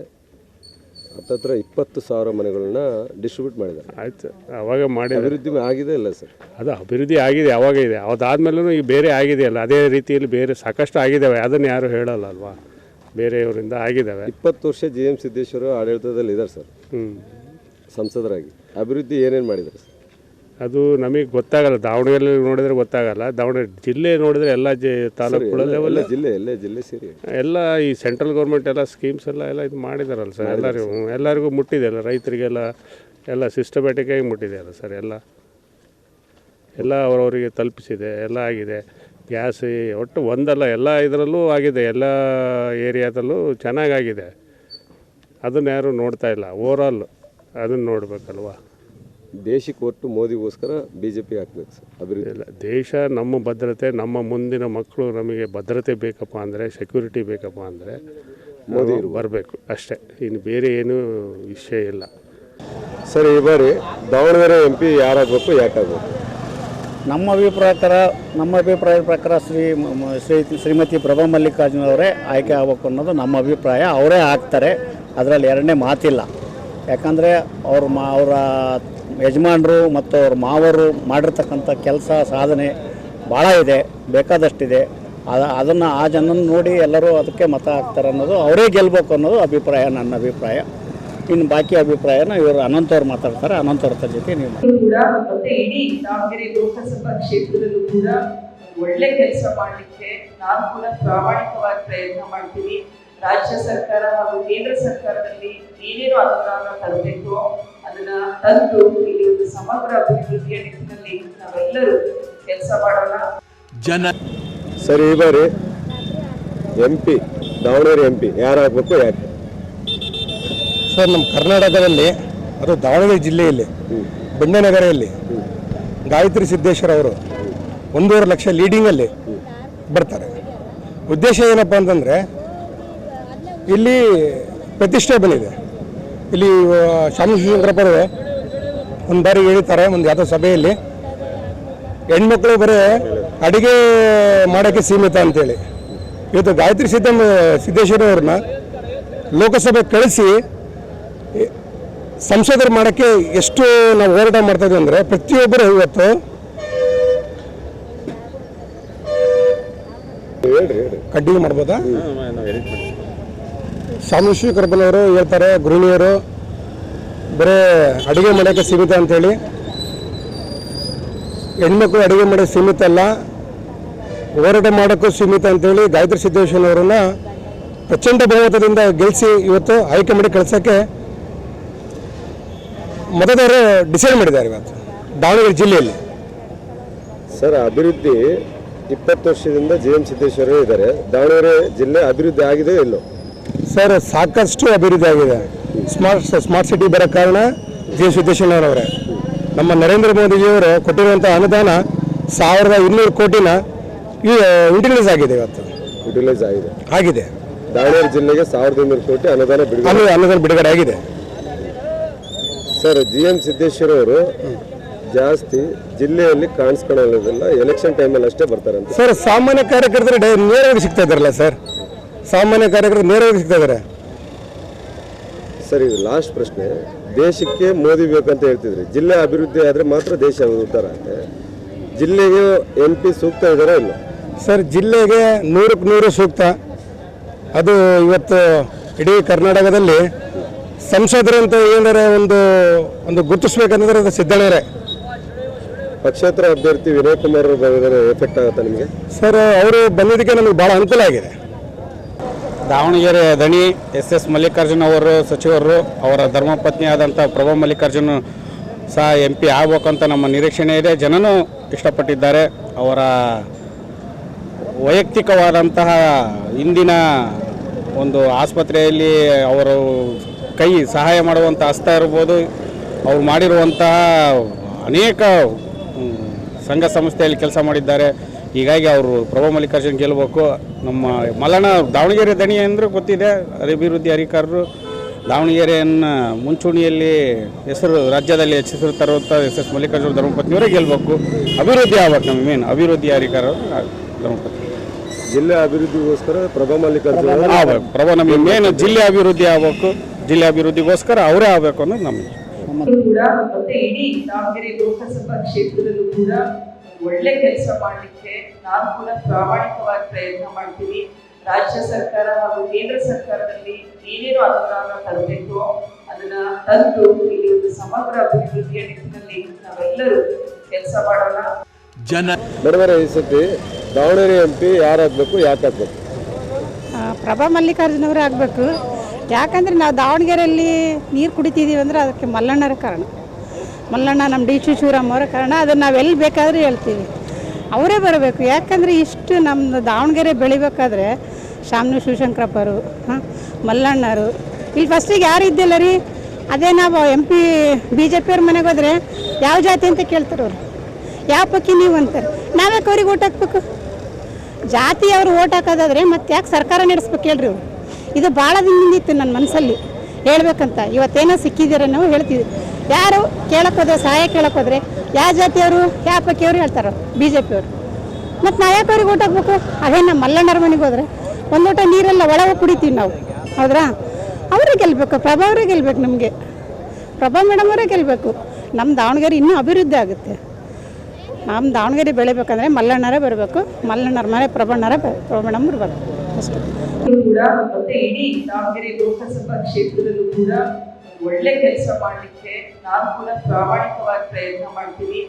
ಹತ್ತತ್ರ 20,000 ಮನೆಗಳನ್ನ ಡಿಸ್ಟ್ರಿಬ್ಯೂಟ್ ಮಾಡಿದ್ದಾರೆ. ಆಯ್ತು, ಅವಾಗ ಮಾಡಿ. ಅಭಿವೃದ್ಧಿ ಆಗಿದೆ ಇಲ್ಲ ಸರ್? ಅದು ಅಭಿವೃದ್ಧಿ ಆಗಿದೆ, ಅವಾಗ ಇದೆ. ಅದಾದ್ಮೇಲೂ ಈಗ ಬೇರೆ ಆಗಿದೆಯಲ್ಲ, ಅದೇ ರೀತಿಯಲ್ಲಿ ಬೇರೆ ಸಾಕಷ್ಟು ಆಗಿದ್ದಾವೆ. ಅದನ್ನು ಯಾರು ಹೇಳಲ್ಲ ಅಲ್ವಾ, ಬೇರೆಯವರಿಂದ ಆಗಿದ್ದಾವೆ. 20 ವರ್ಷ GM ಸಿದ್ದೇಶ್ವರ ಆಡಳಿತದಲ್ಲಿ ಇದ್ದಾರೆ ಸರ್ ಸಂಸದರಾಗಿ. ಅಭಿವೃದ್ಧಿ ಏನೇನು ಮಾಡಿದ್ದಾರೆ ಸರ್? ಅದು ನಮಗೆ ಗೊತ್ತಾಗಲ್ಲ. ದಾವಣಗೆರೆ ನೋಡಿದ್ರೆ ಗೊತ್ತಾಗಲ್ಲ. ದಾವಣಗೆರೆ ಜಿಲ್ಲೆ ನೋಡಿದ್ರೆ ಎಲ್ಲ ತಾಲೂಕುಗಳ ಲೆವೆಲ್ ಜಿಲ್ಲೆ ಸೇರಿ ಎಲ್ಲ ಈ ಸೆಂಟ್ರಲ್ ಗೌರ್ಮೆಂಟ್ ಎಲ್ಲ ಸ್ಕೀಮ್ಸ್ ಎಲ್ಲ ಇದು ಮಾಡಿದಾರಲ್ಲ ಸರ್. ಎಲ್ಲರಿಗೂ ಮುಟ್ಟಿದೆ ಅಲ್ಲ, ರೈತರಿಗೆಲ್ಲ ಎಲ್ಲ ಸಿಸ್ಟಮ್ಯಾಟಿಕ್ಕಾಗಿ ಮುಟ್ಟಿದೆ ಅಲ್ಲ ಸರ್. ಎಲ್ಲ ಅವರವರಿಗೆ ತಲುಪಿಸಿದೆ, ಎಲ್ಲ ಆಗಿದೆ. ಗ್ಯಾಸ್ ಒಟ್ಟು ಒಂದಲ್ಲ, ಎಲ್ಲ ಇದರಲ್ಲೂ ಆಗಿದೆ, ಎಲ್ಲ ಏರಿಯಾದಲ್ಲೂ ಚೆನ್ನಾಗಾಗಿದೆ. ಅದನ್ನು ಯಾರೂ ನೋಡ್ತಾ ಇಲ್ಲ. ಓವರಾಲ್ ಅದನ್ನು ನೋಡಬೇಕಲ್ವ. ದೇಶಕ್ಕೆ ಒಟ್ಟು ಮೋದಿಗೋಸ್ಕರ BJP ಹಾಕ್ಬೇಕು ಸರ್ ಅಭಿವೃದ್ಧಿ ಇಲ್ಲ. ದೇಶ ನಮ್ಮ ಭದ್ರತೆ, ನಮ್ಮ ಮುಂದಿನ ಮಕ್ಕಳು ನಮಗೆ ಭದ್ರತೆ ಬೇಕಪ್ಪ ಅಂದರೆ, ಸೆಕ್ಯೂರಿಟಿ ಬೇಕಪ್ಪ ಅಂದರೆ ಮೋದಿ ಬರಬೇಕು ಅಷ್ಟೇ. ಇನ್ನು ಬೇರೆ ಏನೂ ವಿಷಯ ಇಲ್ಲ ಸರ್. ಈ ಬಾರಿ ದಾವಣಗೆರೆ MP ಯಾರಾಗಬೇಕು, ಯಾಕಾಗಬೇಕು? ನಮ್ಮ ಅಭಿಪ್ರಾಯದ ಪ್ರಕಾರ ಶ್ರೀಮತಿ ಪ್ರಭಾ ಮಲ್ಲಿಕಾರ್ಜುನ ಅವರೇ ಆಯ್ಕೆ ಆಗಬೇಕು ಅನ್ನೋದು ನಮ್ಮ ಅಭಿಪ್ರಾಯ. ಅವರೇ ಆಗ್ತಾರೆ, ಅದರಲ್ಲಿ ಎರಡನೇ ಮಾತಿಲ್ಲ. ಯಾಕಂದರೆ ಅವರ ಯಜಮಾನರು ಮತ್ತು ಅವ್ರ ಮಾವರು ಮಾಡಿರ್ತಕ್ಕಂಥ ಕೆಲಸ ಸಾಧನೆ ಭಾಳ ಇದೆ, ಬೇಕಾದಷ್ಟಿದೆ. ಅದನ್ನು ಆ ಜನನ ನೋಡಿ ಎಲ್ಲರೂ ಅದಕ್ಕೆ ಮತ ಹಾಕ್ತಾರೆ ಅನ್ನೋದು, ಅವರೇ ಗೆಲ್ಲಬೇಕು ಅನ್ನೋದು ಅಭಿಪ್ರಾಯ, ನನ್ನ ಅಭಿಪ್ರಾಯ. ಇನ್ನು ಬಾಕಿ ಅಭಿಪ್ರಾಯನ ಇವರು ಅನಂತವ್ರು ಮಾತಾಡ್ತಾರೆ. ಅನಂತವ್ರ ಜೊತೆ ನೀವು ಕೂಡ ಮತ್ತೆ ಇಡೀ ದಾವಣಗೆರೆ ಲೋಕಸಭಾ ಕ್ಷೇತ್ರದಲ್ಲೂ ಕೂಡ ಒಳ್ಳೆ ಕೆಲಸ ಮಾಡಲಿಕ್ಕೆ ನಾನು ಕೂಡ ಪ್ರಾಮಾಣಿಕವಾಗಿ ಪ್ರಯತ್ನ ಮಾಡ್ತೀನಿ. ರಾಜ್ಯ ಸರ್ಕಾರ ಹಾಗೂ ಕೇಂದ್ರ ಸರ್ಕಾರದಲ್ಲಿ ಏನೇನು ಅನುದಾನ ತರಬೇಕು ಅದನ್ನ ತಂದು ಇಲ್ಲಿ ಒಂದು ಸಮಗ್ರ ಅಭಿವೃದ್ಧಿಯ ನಿಟ್ಟಿನಲ್ಲಿ ನಾವೆಲ್ಲರೂ ಕೆಲಸ ಮಾಡೋಣ. ಸರ್, ಈ ಬಾರಿ MP ದಾವಣಗೆರೆ MP ಯಾರಾಗಬೇಕು, ಯಾಕೆ? ಸರ್, ನಮ್ಮ ಕರ್ನಾಟಕದಲ್ಲಿ ಅದು ದಾವಣಗೆರೆ ಜಿಲ್ಲೆಯಲ್ಲಿ ಬಂಡೆನಗರೆಯಲ್ಲಿ ಗಾಯತ್ರಿ ಸಿದ್ದೇಶ್ವರ ಅವರು 1.5 ಲಕ್ಷ ಲೀಡಿಂಗಲ್ಲಿ ಬರ್ತಾರೆ. ಉದ್ದೇಶ ಏನಪ್ಪ ಅಂತಂದರೆ, ಇಲ್ಲಿ ಪ್ರತಿಷ್ಠೆ ಬಂದಿದೆ. ಇಲ್ಲಿ ಶಾಮಶಂಕರಪ್ಪರು ಒಂದು ಬಾರಿ ಹೇಳಿದ್ದಾರೆ, ಒಂದು ಯಾವುದೋ ಸಭೆಯಲ್ಲಿ, ಹೆಣ್ಮಕ್ಳು ಬರೀ ಅಡುಗೆ ಮಾಡೋಕ್ಕೆ ಸೀಮಿತ ಅಂತೇಳಿ. ಇವತ್ತು ಗಾಯತ್ರಿ ಸಿದ್ದೇಶ್ವರ ಅವ್ರನ್ನ ಲೋಕಸಭೆ ಕಳಿಸಿ ಸಂಸದರು ಮಾಡೋಕ್ಕೆ ಎಷ್ಟು ನಾವು ಹೋರಾಟ ಮಾಡ್ತಾಯಿದ್ವಿ ಅಂದರೆ, ಪ್ರತಿಯೊಬ್ಬರು ಇವತ್ತು ಕಂಟಿನ್ಯೂ ಮಾಡ್ಬೋದಾ? ಶಾಮಶಂಕರಪ್ಪನವರು ಹೇಳ್ತಾರೆ, ಗೃಹಿಣಿಯರು ಬರೀ ಅಡುಗೆ ಮಾಡೋಕ್ಕೆ ಸೀಮಿತ ಅಂತೇಳಿ. ಹೆಣ್ಮಕ್ಳು ಅಡುಗೆ ಮಾಡೋಕ್ಕೆ ಸೀಮಿತ ಅಲ್ಲ, ಹೋರಾಟ ಮಾಡೋಕ್ಕೂ ಸೀಮಿತ ಅಂತೇಳಿ ಗಾಯತ್ರಿ ಸಿದ್ದೇಶ್ವರವ್ರನ್ನ ಪ್ರಚಂಡ ಬಹುಮತದಿಂದ ಗೆಲ್ಲಿಸಿ ಇವತ್ತು ಆಯ್ಕೆ ಮಾಡಿ ಕಳ್ಸೋಕ್ಕೆ ಮತದಾರರು ಡಿಸೈಡ್ ಮಾಡಿದ್ದಾರೆ ಇವತ್ತು ದಾವಣಗೆರೆ ಜಿಲ್ಲೆಯಲ್ಲಿ. ಸರ್, ಅಭಿವೃದ್ಧಿ 20 ವರ್ಷದಿಂದ GM ಸಿದ್ದೇಶ್ವರ ಇದ್ದಾರೆ. ದಾವಣಗೆರೆ ಜಿಲ್ಲೆ ಅಭಿವೃದ್ಧಿ ಆಗಿದೆ ಇಲ್ಲೋ? ಸರ್, ಸಾಕಷ್ಟು ಅಭಿವೃದ್ಧಿ ಆಗಿದೆ. ಸ್ಮಾರ್ಟ್ ಸಿಟಿ ಬರೋ ಕಾರಣ GM ಸಿದ್ದೇಶ್ವರವರೇ. ನಮ್ಮ ನರೇಂದ್ರ ಮೋದಿಜಿಯವರು ಕೊಟ್ಟಿರುವಂಥ ಅನುದಾನ 1200 ಕೋಟಿನ ಯುಟಿಲೈಸ್ ಆಗಿದೆ. ಇವತ್ತು ಯುಟಿಲೈಸ್ ಆಗಿದೆ. ದಾವಣಗೆರೆ ಜಿಲ್ಲೆಗೆ 1200 ಕೋಟಿ ಅನುದಾನ ಬಿಡುಗಡೆ ಆಗಿದೆ. ಸರ್, GM ಸಿದ್ದೇಶ್ವರ ಅವರು ಜಾಸ್ತಿ ಜಿಲ್ಲೆಯಲ್ಲಿ ಕಾಣಿಸ್ಕೊಳ್ಳೋದಿಲ್ಲ, ಎಲೆಕ್ಷನ್ ಟೈಮಲ್ಲಿ ಅಷ್ಟೇ ಬರ್ತಾರಂತೆ. ಸರ್, ಸಾಮಾನ್ಯ ಕಾರ್ಯಕರ್ತರು ನೇರವಾಗಿ ಸಿಗ್ತಾ ಇದ್ದಾರಲ್ಲ ಸರ್, ಸಾಮಾನ್ಯ ಕಾರ್ಯಕರ್ತರು ನೇರವಾಗಿ ಸಿಗ್ತಾ ಇದ್ದಾರೆ. ಸರ್, ಇದು ಲಾಸ್ಟ್ ಪ್ರಶ್ನೆ. ದೇಶಕ್ಕೆ ಮೋದಿ ಬೇಕಂತ ಹೇಳ್ತಿದ್ರಿ, ಜಿಲ್ಲೆ ಅಭಿವೃದ್ಧಿ ಆದರೆ ಮಾತ್ರ ದೇಶ ಉದ್ಧಾರ ಆಗುತ್ತೆ. ಜಿಲ್ಲೆಗೆ MP ಸೂಕ್ತ ಇದ್ದಾರೋ ಇಲ್ಲ? ಸರ್, ಜಿಲ್ಲೆಗೆ 100ಕ್ಕೆ 100 ಸೂಕ್ತ. ಅದು ಇವತ್ತು ಇಡೀ ಕರ್ನಾಟಕದಲ್ಲಿ ಸಂಸದರಂತ ಏನಾರ ಒಂದು ಗುರುತಿಸ್ಬೇಕಂದ್ರೆ ಅದು ಸಿದ್ದಣ್ಣವರೇ. ಪಕ್ಷೇತರ ಅಭ್ಯರ್ಥಿ ವಿನಯ್ ಕುಮಾರ್ ಬಂದಿದ್ದಾರೆ, ಎಫೆಕ್ಟ್ ಆಗುತ್ತೆ ನಿಮಗೆ? ಸರ್, ಅವರು ಬಂದಿದ್ದಕ್ಕೆ ನಮಗೆ ಭಾಳ ಅನುಕೂಲ ಆಗಿದೆ. ದಾವಣಗೆರೆ ದಣಿ SS ಮಲ್ಲಿಕಾರ್ಜುನ ಅವರು ಸಚಿವರು, ಅವರ ಧರ್ಮಪತ್ನಿ ಆದಂಥ ಪ್ರಭಾ ಮಲ್ಲಿಕಾರ್ಜುನ ಸಹ MP ಆಗಬೇಕಂತ ನಮ್ಮ ನಿರೀಕ್ಷಣೆ ಇದೆ. ಜನನೂ ಇಷ್ಟಪಟ್ಟಿದ್ದಾರೆ. ಅವರ ವೈಯಕ್ತಿಕವಾದಂತಹ ಇಂದಿನ ಒಂದು ಆಸ್ಪತ್ರೆಯಲ್ಲಿ ಅವರು ಕೈ ಸಹಾಯ ಮಾಡುವಂಥ ಹಸ್ತ ಇರ್ಬೋದು, ಅವ್ರು ಮಾಡಿರುವಂತಹ ಅನೇಕ ಸಂಘ ಸಂಸ್ಥೆಯಲ್ಲಿ ಕೆಲಸ ಮಾಡಿದ್ದಾರೆ. ಹೀಗಾಗಿ ಅವರು ಪ್ರಭಾ ಮಲ್ಲಿಕಾರ್ಜುನ್ ಗೆಲ್ಲಬೇಕು. ನಮ್ಮ ಮಲ್ಲಣ್ಣ ದಾವಣಗೆರೆ ದಣಿ ಅಂದರೆ ಗೊತ್ತಿದೆ, ಅಭಿವೃದ್ಧಿ ಅಧಿಕಾರರು. ದಾವಣಗೆರೆಯನ್ನು ಮುಂಚೂಣಿಯಲ್ಲಿ ರಾಜ್ಯದಲ್ಲಿ ಹೆಸರು ತರುವಂಥ SS ಮಲ್ಲಿಕಾರ್ಜುನ ಧರ್ಮಪತ್ನಿಯವರೇ ಗೆಲ್ಲಬೇಕು. ಅಭಿವೃದ್ಧಿ ಆಗ್ಬೇಕು. ನಮ್ಮ ಮೇನ್ ಅಭಿವೃದ್ಧಿ ಅಧಿಕಾರರು ಧರ್ಮಪತ್ನಿ. ಜಿಲ್ಲೆ ಅಭಿವೃದ್ಧಿಗೋಸ್ಕರ ಪ್ರಭಾ ಮಲ್ಲಿಕಾರ್ಜುನ ಆಗಬೇಕು. ಪ್ರಭಾ ನಮಗೆ ಮೇನ್ ಜಿಲ್ಲೆ ಅಭಿವೃದ್ಧಿ ಆಗಬೇಕು. ಜಿಲ್ಲೆ ಅಭಿವೃದ್ಧಿಗೋಸ್ಕರ ಅವರೇ ಆಗಬೇಕು ಅನ್ನೋದು ನಮಗೆ. ಕೂಡ ಮತ್ತೆ ಇಡೀ ದಾವಣಗೆರೆ ಲೋಕಸಭಾ ಕ್ಷೇತ್ರದಲ್ಲೂ ಕೂಡ ಒಳ್ಳೆ ಕೆಲಸ ಮಾಡಲಿಕ್ಕೆ ನಾನು ಕೂಡ ಪ್ರಾಮಾಣಿಕವಾಗಿ ಪ್ರಯತ್ನ ಮಾಡ್ತೀನಿ. ರಾಜ್ಯ ಸರ್ಕಾರ ಹಾಗೂ ಕೇಂದ್ರ ಸರ್ಕಾರದಲ್ಲಿ ಏನೇನು ಅನುದಾನ ತರಬೇಕು ಅದನ್ನ ತಂದು ಇಲ್ಲಿ ಒಂದು ಸಮಗ್ರ ಅಭಿವೃದ್ಧಿಯ ನಿಟ್ಟಿನಲ್ಲಿ ನಾವೆಲ್ಲರೂ ಕೆಲಸ ಮಾಡೋಣ. ಮೇಡಮರೇ, ಈ ಸತಿ ದಾವಣಗೆರೆ MP ಯಾರಾಗಬೇಕು, ಯಾಕೆ ಆಗಬೇಕು? ಪ್ರಭಾ ಮಲ್ಲಿಕಾರ್ಜುನ ಅವರೇ ಆಗಬೇಕು. ಯಾಕಂದರೆ ನಾವು ದಾವಣಗೆರೆಯಲ್ಲಿ ನೀರು ಕುಡಿತಿದ್ದೀವಿ ಅಂದರೆ ಅದಕ್ಕೆ ಮಲ್ಲಣ್ಣರ ಕಾರಣ. ಮಲ್ಲಣ್ಣ ನಮ್ಮ ಡಿ ಶಿವರಾಮ್ ಅವರ ಕಾರಣ. ಅದನ್ನು ನಾವು ಎಲ್ಲಿ ಬೇಕಾದರೂ ಹೇಳ್ತೀವಿ, ಅವರೇ ಬರಬೇಕು. ಯಾಕಂದರೆ ಇಷ್ಟು ನಮ್ಮ ದಾವಣಗೆರೆ ಬೆಳಿಬೇಕಾದ್ರೆ ಶಾಮನು ಶಿವಶಂಕರಪ್ಪರು, ಮಲ್ಲಣ್ಣರು ಇಲ್ಲಿ ಫಸ್ಟಿಗೆ ಯಾರು ಇದ್ದಿಲ್ಲ ರೀ. ಅದೇ ನಾವು MP BJP ಅವ್ರ ಮನೆಗೆ ಹೋದರೆ ಯಾವ ಜಾತಿ ಅಂತ ಕೇಳ್ತಾರೆ ಅವರು, ಯಾವ ಪಕ್ಕಿ ನೀವು ಅಂತಾರೆ. ನಾವ್ಯಾಕೆ ಅವ್ರಿಗೆ ಓಟ್ ಹಾಕ್ಬೇಕು? ಜಾತಿಯವರು ಓಟ್ ಹಾಕೋದಾದ್ರೆ ಮತ್ತೆ ಯಾಕೆ ಸರ್ಕಾರ ನಡೆಸ್ಬೇಕು ಹೇಳ್ರಿ ಅವರು? ಇದು ಭಾಳ ದಿನದಿಂದಿತ್ತು ನನ್ನ ಮನಸ್ಸಲ್ಲಿ ಹೇಳ್ಬೇಕಂತ. ಇವತ್ತೇನೋ ಸಿಕ್ಕಿದ್ದೀರ ನಾವು ಹೇಳ್ತೀವಿ. ಯಾರು ಕೇಳೋಕ್ಕೋದ್ರೆ, ಸಹಾಯ ಕೇಳೋಕ್ಕೋದ್ರೆ ಯಾವ ಜಾತಿಯವರು ಯಾವ ಪಕ್ಕಿಯವರು ಹೇಳ್ತಾರೆ BJP ಅವರು. ಮತ್ತು ನಾವು ಯಾಕೆ ಅವ್ರಿಗೆ ಓಟ್ ಹಾಕ್ಬೇಕು? ಅದೇ ನಮ್ಮ ಮಲ್ಲಣ್ಣರ ಮನೆಗೆ ಹೋದರೆ ಒಂದು ಊಟ ನೀರೆಲ್ಲ ಒಳಗೆ ಕುಡಿತೀವಿ ನಾವು, ಹೌದ್ರಾ? ಅವರೇ ಗೆಲ್ಲಬೇಕು, ಪ್ರಭಾ ಅವರೇ ಗೆಲ್ಲಬೇಕು. ನಮಗೆ ಪ್ರಭಾ ಮೇಡಮ್ ಅವರೇ ಗೆಲ್ಲಬೇಕು. ನಮ್ಮ ದಾವಣಗೆರೆ ಇನ್ನೂ ಅಭಿವೃದ್ಧಿ ಆಗುತ್ತೆ. ನಮ್ಮ ದಾವಣಗೆರೆ ಬೆಳಿಬೇಕಂದ್ರೆ ಮಲ್ಲಣ್ಣರೇ ಬರಬೇಕು. ಮಲ್ಲಣ್ಣರ ಮೇಲೆ ಪ್ರಭಾ ಮೇಡಮ್ ಬರಬೇಕು ಅಷ್ಟೇ. ಕೂಡ ಮತ್ತೆ ಇಡೀ ದಾವಣಗೆರೆ ಲೋಕಸಭಾ ಕ್ಷೇತ್ರದಲ್ಲೂ ಕೂಡ ಒಳ್ಳೆ ಕೆಲಸ ಮಾಡಲಿಕ್ಕೆ ನಾನು ಕೂಡ ಪ್ರಾಮಾಣಿಕವಾಗಿ ಪ್ರಯತ್ನ ಮಾಡ್ತೀನಿ.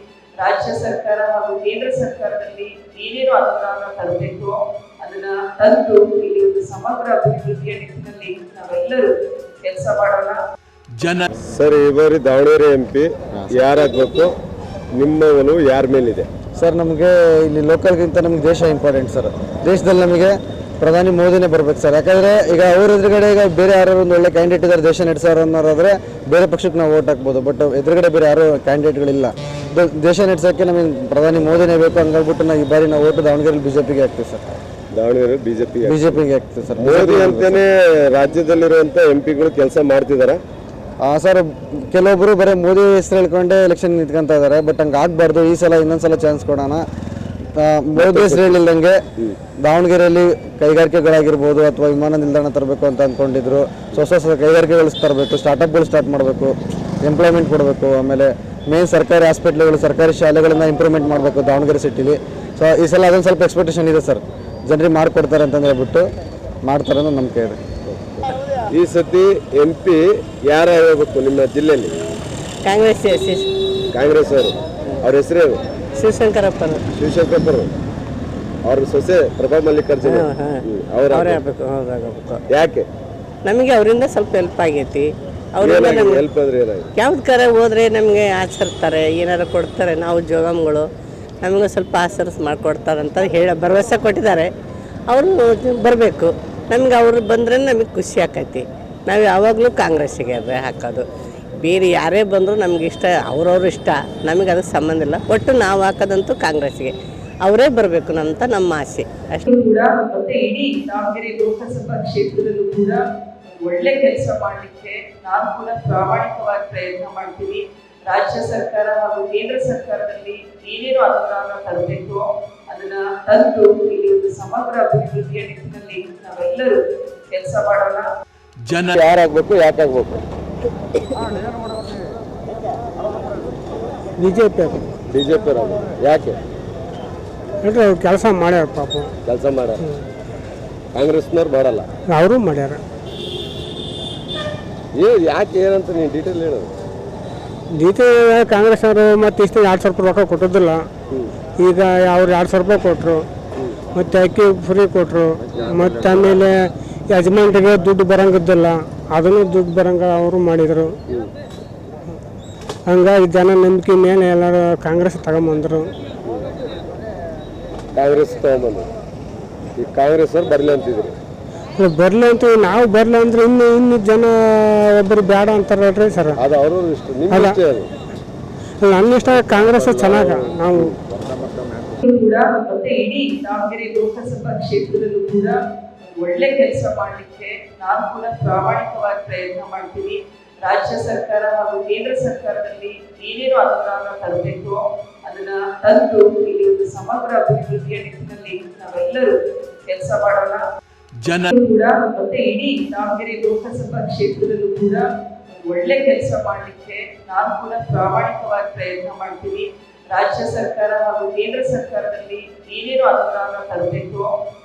ರಾಜ್ಯ ಸರ್ಕಾರ ಹಾಗೂ ಕೇಂದ್ರ ಸರ್ಕಾರದಲ್ಲಿ ಏನೇನು ಅನುದಾನ ತರಬೇಕು ಅದನ್ನ ತಂದು ಇಲ್ಲಿ ಒಂದು ಸಮಗ್ರ ಅಭಿವೃದ್ಧಿಯ ನಿಟ್ಟಿನಲ್ಲಿ ನಾವೆಲ್ಲರೂ ಕೆಲಸ ಮಾಡೋಣ. ಸರ್, ಈ ಬಾರಿ ದಾವಣಗೆರೆ MP ಯಾರಾಗಬೇಕು? ನಿಮ್ಮ ಒಲವು ಯಾರ ಮೇಲಿದೆ? ಸರ್, ನಮಗೆ ಇಲ್ಲಿ ಲೋಕಲ್ಗಿಂತ ನಮಗೆ ದೇಶ ಇಂಪಾರ್ಟೆಂಟ್ ಸರ್. ದೇಶದಲ್ಲಿ ನಮಗೆ ಪ್ರಧಾನಿ ಮೋದಿನೇ ಬರ್ಬೇಕು ಸರ್. ಯಾಕಂದರೆ ಈಗ ಅವ್ರ ಎದುರುಗಡೆ ಈಗ ಬೇರೆ ಯಾರು ಒಂದು ಒಳ್ಳೆ ಕ್ಯಾಂಡಿಡೇಟ್ ಇದ್ದಾರೆ, ದೇಶ ನಡೆಸೋರು ಅನ್ನೋರಾದರೆ ಬೇರೆ ಪಕ್ಷಕ್ಕೆ ನಾವು ಓಟ್ ಹಾಕ್ಬೋದು. ಬಟ್ ಎದುರುಗಡೆ ಬೇರೆ ಯಾರು ಕ್ಯಾಂಡಿಡೇಟ್ಗಳಿಲ್ಲ. ದೇಶ ನಡೆಸೋಕ್ಕೆ ನಮಗೆ ಪ್ರಧಾನಿ ಮೋದಿನೇ ಬೇಕು. ಹಂಗಾಗ್ಬಿಟ್ಟು ನಾವು ಈ ಬಾರಿ ನಾವು ಓಟು ದಾವಣಗೆರೆಯಲ್ಲಿ BJPಗೆ ಹಾಕ್ತೀವಿ ಸರ್. ದಾವಣಗೆರೆ BJPಗೆ ಹಾಕ್ತೀವಿ ಸರ್. ಮೋದಿ ಅಂತಾನೆ ರಾಜ್ಯದಲ್ಲಿರುವಂಥ MPಗಳು ಕೆಲಸ ಮಾಡ್ತಿದಾರ? ಸರ್, ಕೆಲವೊಬ್ಬರು ಬರೀ ಮೋದಿ ಹೆಸರು ಹೇಳ್ಕೊಂಡೆ ಎಲೆಕ್ಷನ್ ನಿಂತ್ಕೊಂತ ಇದ್ದಾರೆ. ಬಟ್ ಹಂಗೆ ಆಗಬಾರ್ದು. ಈ ಸಲ ಇನ್ನೊಂದ್ಸಲ ಚಾನ್ಸ್ ಕೊಡೋಣ. ಮೋದಿ ಹೆಸರು ಹೇಳಿಲ್ದಂಗೆ ದಾವಣಗೆರೆಯಲ್ಲಿ ಕೈಗಾರಿಕೆಗಳಾಗಿರ್ಬೋದು ಅಥವಾ ವಿಮಾನ ನಿಲ್ದಾಣ ತರಬೇಕು ಅಂತ ಅಂದ್ಕೊಂಡಿದ್ರು. ಹೊಸ ಕೈಗಾರಿಕೆಗಳು ತರಬೇಕು, ಸ್ಟಾರ್ಟಪ್ಗಳು ಸ್ಟಾರ್ಟ್ ಮಾಡಬೇಕು, ಎಂಪ್ಲಾಯ್ಮೆಂಟ್ ಕೊಡಬೇಕು. ಆಮೇಲೆ ಮೇನ್ ಸರ್ಕಾರಿ ಹಾಸ್ಪಿಟ್ಲ್ಗಳು, ಸರ್ಕಾರಿ ಶಾಲೆಗಳನ್ನ ಇಂಪ್ರೂವ್ಮೆಂಟ್ ಮಾಡಬೇಕು ದಾವಣಗೆರೆ ಸಿಟಿಲಿ. ಸೊ ಈ ಸಲ ಅದೊಂದು ಸ್ವಲ್ಪ ಎಕ್ಸ್ಪೆಕ್ಟೇಷನ್ ಇದೆ ಸರ್. ಜನರಿಗೆ ಮಾಡಿಕೊಡ್ತಾರೆ ಅಂತ ಹೇಳ್ಬಿಟ್ಟು ಮಾಡ್ತಾರೆ ಅನ್ನೋ ನಂಬಿಕೆ ಇದೆ. ಈ ಸತಿ MP ಯಾರಾಗಬೇಕು ನಿಮ್ಮ ಜಿಲ್ಲೆಯಲ್ಲಿ? ಕಾಂಗ್ರೆಸ್ ಅವರು. ಅವ್ರ ಹೆಸರೇನು? ಶಿವಶಂಕರಪ್ಪರು. ಅವ್ರ ಸೊಸೆ ಪ್ರಭಾ ಮಲ್ಲಿಕಾರ್ಜುನ ಅವರೇ ಆಗಬೇಕು. ಯಾಕೆ? ನಮಗೆ ಅವರಿಂದ ಸ್ವಲ್ಪ ಹೆಲ್ಪ್ ಆಗೈತಿ. ಅವರಿಂದ ಹೆಲ್ಪ್ ಅಂದ್ರೆ ಏನಾಗಿದೆ? ಯಾವ್ದಕ್ಕಾರ ಹೋದ್ರೆ ನಮಗೆ ಆಚರಿಸ್ತಾರೆ, ಏನಾರು ಕೊಡ್ತಾರೆ. ನಾವು ಜೋಗಮ್ಗಳು ನಮಗೆ ಸ್ವಲ್ಪ ಆಸರ್ಸ್ ಮಾಡಿಕೊಡ್ತಾರೆ ಅಂತ ಭರವಸೆ ಕೊಟ್ಟಿದ್ದಾರೆ. ಅವರು ಬರಬೇಕು. ನಮ್ಗೆ ಅವ್ರು ಬಂದ್ರೆ ನಮಗೆ ಖುಷಿ ಆಕೈತಿ. ನಾವು ಯಾವಾಗಲೂ ಕಾಂಗ್ರೆಸ್ಸಿಗೆ ಹಾಕೋದು. ಬೇರೆ ಯಾರೇ ಬಂದರೂ ನಮ್ಗೆ ಇಷ್ಟ, ಅವ್ರವ್ರು ಇಷ್ಟ, ನಮಗೆ ಅದಕ್ಕೆ ಸಂಬಂಧ ಇಲ್ಲ. ಒಟ್ಟು ನಾವು ಹಾಕೋದಂತೂ ಕಾಂಗ್ರೆಸ್ಸಿಗೆ ಅವರೇ ಬರಬೇಕು ಅಂತ ನಮ್ಮ ಆಸೆ ಅಷ್ಟೇ. ಕೂಡ ಮತ್ತೆ ಇಡೀ ದಾವಣಗೆರೆ ಲೋಕಸಭಾ ಕ್ಷೇತ್ರದಲ್ಲೂ ಕೂಡ ಒಳ್ಳೆ ಕೆಲಸ ಮಾಡಲಿಕ್ಕೆ ನಾನು ಕೂಡ ಪ್ರಾಮಾಣಿಕವಾಗಿ ಪ್ರಯತ್ನ ಮಾಡ್ತೀನಿ. ರಾಜ್ಯ ಸರ್ಕಾರ ಹಾಗೂ ಕೇಂದ್ರ ಸರ್ಕಾರದಲ್ಲಿ ಏನೇನು ಅನುದಾನ ತರಬೇಕು ಅದನ್ನ ತಂದು ಇಲ್ಲಿ ಒಂದು ಸಮಗ್ರ ಅಭಿವೃದ್ಧಿಯ ನಿಟ್ಟಿನಲ್ಲಿ ನಾವೆಲ್ಲರೂ ಕೆಲಸ ಮಾಡೋಣ. ಯಾರಾಗಬೇಕು, ಯಾಕಾಗಬೇಕು? BJP ಯಾಕೆ? ಕೆಲಸ ಮಾಡ್ಯಾರ ಪಾಪ. ಕೆಲಸ ಮಾಡ್ಯಾರ. ಕಾಂಗ್ರೆಸ್ನವ್ರು ಮಾಡಲ್ಲ. ಅವರು ಮಾಡ್ಯಾರ. ಯಾಕೆ ಏನಂತ ನೀನು ಡೀಟೇಲ್ ಹೇಳು. ಕಾಂಗ್ರೆಸ್ ಅವರು ಮತ್ತೆ ಇಷ್ಟು 2,000 ರೂಪಾಯಿ ರೊಕ್ಕ ಕೊಟ್ಟೋದಿಲ್ಲ. ಈಗ ಅವ್ರು 2,000 ರೂಪಾಯಿ ಕೊಟ್ಟರು, ಮತ್ತು ಅಕ್ಕಿ ಫ್ರೀ ಕೊಟ್ಟರು. ಮತ್ತು ಆಮೇಲೆ ಯಜಮಾನ್ರಿಗೆ ದುಡ್ಡು ಬರಂಗಿದ್ದಿಲ್ಲ, ಅದನ್ನು ದುಡ್ಡು ಬರಂಗ ಅವರು ಮಾಡಿದರು. ಹಂಗಾಗಿ ಜನ ನಂಬಿಕೆ ಮೇಲೆ ಎಲ್ಲರೂ ಕಾಂಗ್ರೆಸ್ ತಗೊಂಬಂದರು. ಈ ಕಾಂಗ್ರೆಸ್ ಅವ್ರು ಬರಲಿ ಅಂತಿದ್ರು. ಬರಲಿ ಅಂತ ನಾವು ಬರಲಿ ಅಂದ್ರೆ ಇನ್ನು ಜನ ಒಬ್ಬರು ಬೇಡ ಅಂತಾರಲ್ರಿ ಸರ್. ಅದು ಅವರು ಇಷ್ಟ, ನಿಮ್ಮ ಇಷ್ಟ ಅದು. ನನ್ನ ಇಷ್ಟ ಕಾಂಗ್ರೆಸ್ ಚೆನ್ನಾಗ. ನಾವು ಕೂಡ ಮತ್ತೆ ಇಡೀ ದಾವಣಗೆರೆ ಲೋಕಸಭಾ ಕ್ಷೇತ್ರದಲ್ಲೂ ಕೂಡ ಒಳ್ಳೆ ಕೆಲಸ ಮಾಡಲಿಕ್ಕೆ ನಾನು ಕೂಡ ಪ್ರಾಮಾಣಿಕವಾಗಿ ಪ್ರಯತ್ನ ಮಾಡ್ತೀನಿ. ರಾಜ್ಯ ಸರ್ಕಾರ ಹಾಗೂ ಕೇಂದ್ರ ಸರ್ಕಾರದಲ್ಲಿ ಏನೇನು ಅನುದಾನ ತರಬೇಕು ಅದನ್ನ ತಂದು ಇಲ್ಲಿ ಒಂದು ಸಮಗ್ರ ಅಭಿವೃದ್ಧಿಯ ನಿಟ್ಟಿನಲ್ಲಿ ನಾವೆಲ್ಲರೂ ಕೆಲಸ ಮಾಡೋಣ. ಕೂಡ ಮತ್ತೆ ಇಡೀ ದಾವಣಗೆರೆ ಲೋಕಸಭಾ ಕ್ಷೇತ್ರದಲ್ಲೂ ಕೂಡ ಒಳ್ಳೆ ಕೆಲಸ ಮಾಡಲಿಕ್ಕೆ ನಾನು ಕೂಡ ಪ್ರಾಮಾಣಿಕವಾಗಿ ಪ್ರಯತ್ನ ಮಾಡ್ತೀನಿ. ರಾಜ್ಯ ಸರ್ಕಾರ ಹಾಗೂ ಕೇಂದ್ರ ಸರ್ಕಾರದಲ್ಲಿ ಏನೇನು ಅನುದಾನ ತರಬೇಕು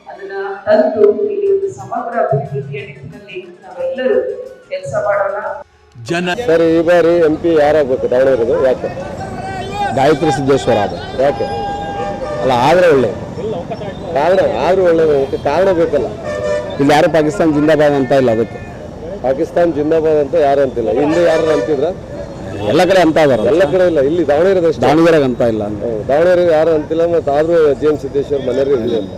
ಅದನ್ನ ತಂದು ಇಲ್ಲಿ ಒಂದು ಸಮಗ್ರ ಅಭಿವೃದ್ಧಿಯ ನಿಟ್ಟಿನಲ್ಲಿ ನಾವೆಲ್ಲರೂ ಕೆಲಸ ಮಾಡೋಣ. ಸರ್ ಈ ಬಾರಿ MP ಯಾರಾಗಬೇಕು ದಾವಣಗೆರೆದು? ಯಾಕೆ? ಗಾಯತ್ರಿ ಸಿದ್ದೇಶ್ವರ ಅದು ಯಾಕೆ? ಅಲ್ಲ ಆದರೆ ಒಳ್ಳೆ ಕಾರಣ ಆದ್ರೂ ಒಳ್ಳೆಯದು, ಕಾರಣ ಬೇಕಲ್ಲ. ಇಲ್ಲಿ ಯಾರು ಪಾಕಿಸ್ತಾನ ಜಿಂದಾಬಾದ್ ಅಂತ ಇಲ್ಲ, ಅದಕ್ಕೆ ಪಾಕಿಸ್ತಾನ್ ಜಿಂದಾಬಾದ್ ಅಂತ ಯಾರು ಅಂತಿಲ್ಲ. ಇಲ್ಲಿ ಯಾರು ಅಂತಿದ್ರ? ಎಲ್ಲ ಕಡೆ ಅಂತ ಇದಾರೆ, ಎಲ್ಲ ಕಡೆ ಇಲ್ಲ, ಇಲ್ಲಿ ದಾವಣಗೆರೆಗೆ ಅಂತ ಇಲ್ಲ ಅಂತ. ದಾವಣಗೆರೆಗೆ ಯಾರು ಅಂತಿಲ್ಲ. ಮತ್ತು ಆದ್ರೂ JM ಸಿದ್ದೇಶ್ವರ್ ಮನೆಯವ್ರಿಗೆ ಇರಲಿ ಅಂತ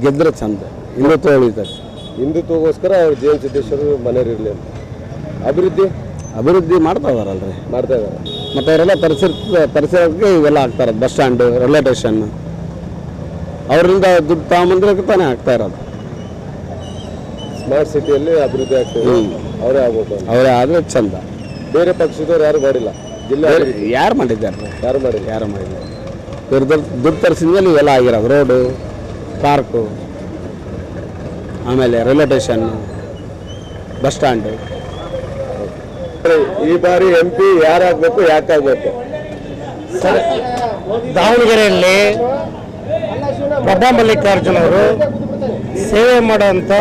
ಗೆದ್ರೆ ಚಂದ, ಹಿಂದುತ್ವ ಉಳಿತಾರೆ. ಹಿಂದುತ್ವಗೋಸ್ಕರ ಅವ್ರು JM ಸಿದ್ದೇಶ್ವರ್ ಮನೆಯವ್ರು ಇರಲಿ ಅಂತ. ಅಭಿವೃದ್ಧಿ ಮಾಡ್ತಾ ಇದಾರಲ್ರಿ, ಮಾಡ್ತಾ ಇದ್ದಾರೆ. ಮತ್ತು ಅವರೆಲ್ಲ ಪರಿಸರಕ್ಕೆ ಇವೆಲ್ಲ ಆಗ್ತಾರೆ. ಬಸ್ ಸ್ಟ್ಯಾಂಡ್, ರೈಲ್ವೆ ಸ್ಟೇಷನ್ ಅವರಿಂದ ದುಡ್ಡು ತಗೊಂಬಂದ್ರೆ ತಾನೇ ಆಗ್ತಾ ಇರೋದು. ಸ್ಮಾರ್ಟ್ ಸಿಟಿಯಲ್ಲಿ ಅಭಿವೃದ್ಧಿ ಆಗ್ತದೆ, ಅವರೇ ಆಗ್ಬೇಕು. ಅವರೇ ಆದರೆ ಚಂದ. ಬೇರೆ ಪಕ್ಷದವ್ರು ಯಾರು ಮಾಡಿಲ್ಲ, ಜಿಲ್ಲೆ ಯಾರು ಮಾಡಿದ್ದಾರೆ? ಯಾರು ಮಾಡಿಲ್ಲ. ಇವ್ರು ದುಡ್ಡು ತರಿಸಿದ ಮೇಲೆ ಇವೆಲ್ಲ ಆಗಿರೋದು. ರೋಡು, ಪಾರ್ಕು, ಆಮೇಲೆ ರೈಲ್ವೆ ಸ್ಟೇಷನ್, ಬಸ್ ಸ್ಟ್ಯಾಂಡು. ಈ ಬಾರಿ MP ಯಾರಾಗಬೇಕು, ಯಾಕಾಗಬೇಕು? ದಾವಣಗೆರೆಯಲ್ಲಿ ಪ್ರಭಾ ಮಲ್ಲಿಕಾರ್ಜುನ್ ಅವರು ಸೇವೆ ಮಾಡುವಂಥ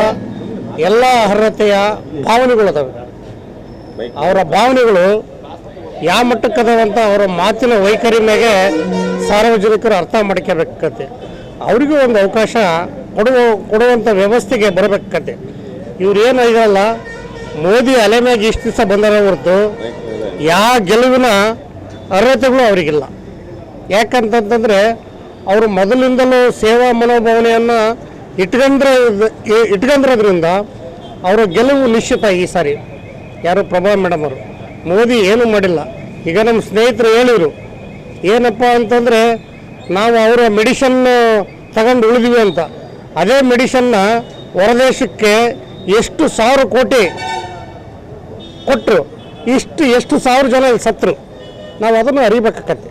ಎಲ್ಲ ಅರ್ಹತೆಯ ಭಾವನೆಗಳಿದಾವೆ. ಅವರ ಭಾವನೆಗಳು ಯಾವ ಮಟ್ಟಕ್ಕದಾವಂತ ಅವರ ಮಾತಿನ ವೈಖರಿ ಮೇಲೆ ಸಾರ್ವಜನಿಕರು ಅರ್ಥ ಮಾಡ್ಕೋಬೇಕತ್ತೆ. ಅವರಿಗೂ ಒಂದು ಅವಕಾಶ ಕೊಡುವಂಥ ವ್ಯವಸ್ಥೆಗೆ ಬರಬೇಕತ್ತೆ. ಇವ್ರು ಏನು ಇದಲ್ಲ, ಮೋದಿ ಅಲೆ ಮ್ಯಾಗ ಇಷ್ಟು ದಿವಸ ಬಂದಾರ ಹೊರತು ಯಾವ ಗೆಲುವಿನ ಅರ್ಹತೆಗಳು ಅವರಿಗಿಲ್ಲ. ಯಾಕಂತಂತಂದರೆ ಅವರು ಮೊದಲಿಂದಲೂ ಸೇವಾ ಮನೋಭಾವನೆಯನ್ನು ಇಟ್ಕೊಂಡಿರೋದ್ರಿಂದ ಅವರ ಗೆಲುವು ನಿಶ್ಚಿತ. ಈ ಸಾರಿ ಯಾರು ಪ್ರಭಾ ಮೇಡಮ್ ಅವರು ಮೋದಿ ಏನೂ ಮಾಡಿಲ್ಲ. ಈಗ ನಮ್ಮ ಸ್ನೇಹಿತರು ಹೇಳಿದರು ಏನಪ್ಪ ಅಂತಂದರೆ, ನಾವು ಅವರ ಮೆಡಿಷನ್ ತಗೊಂಡು ಉಳಿದಿವಿ ಅಂತ. ಅದೇ ಮೆಡಿಷನ್ನ ಹೊರದೇಶಕ್ಕೆ ಎಷ್ಟು ಸಾವಿರ ಕೋಟಿ ಕೊಟ್ಟರು, ಎಷ್ಟು ಸಾವಿರ ಜನ ಸತ್ತರು. ನಾವು ಅದನ್ನು ಅರಿಬೇಕಾಗತ್ತೆ.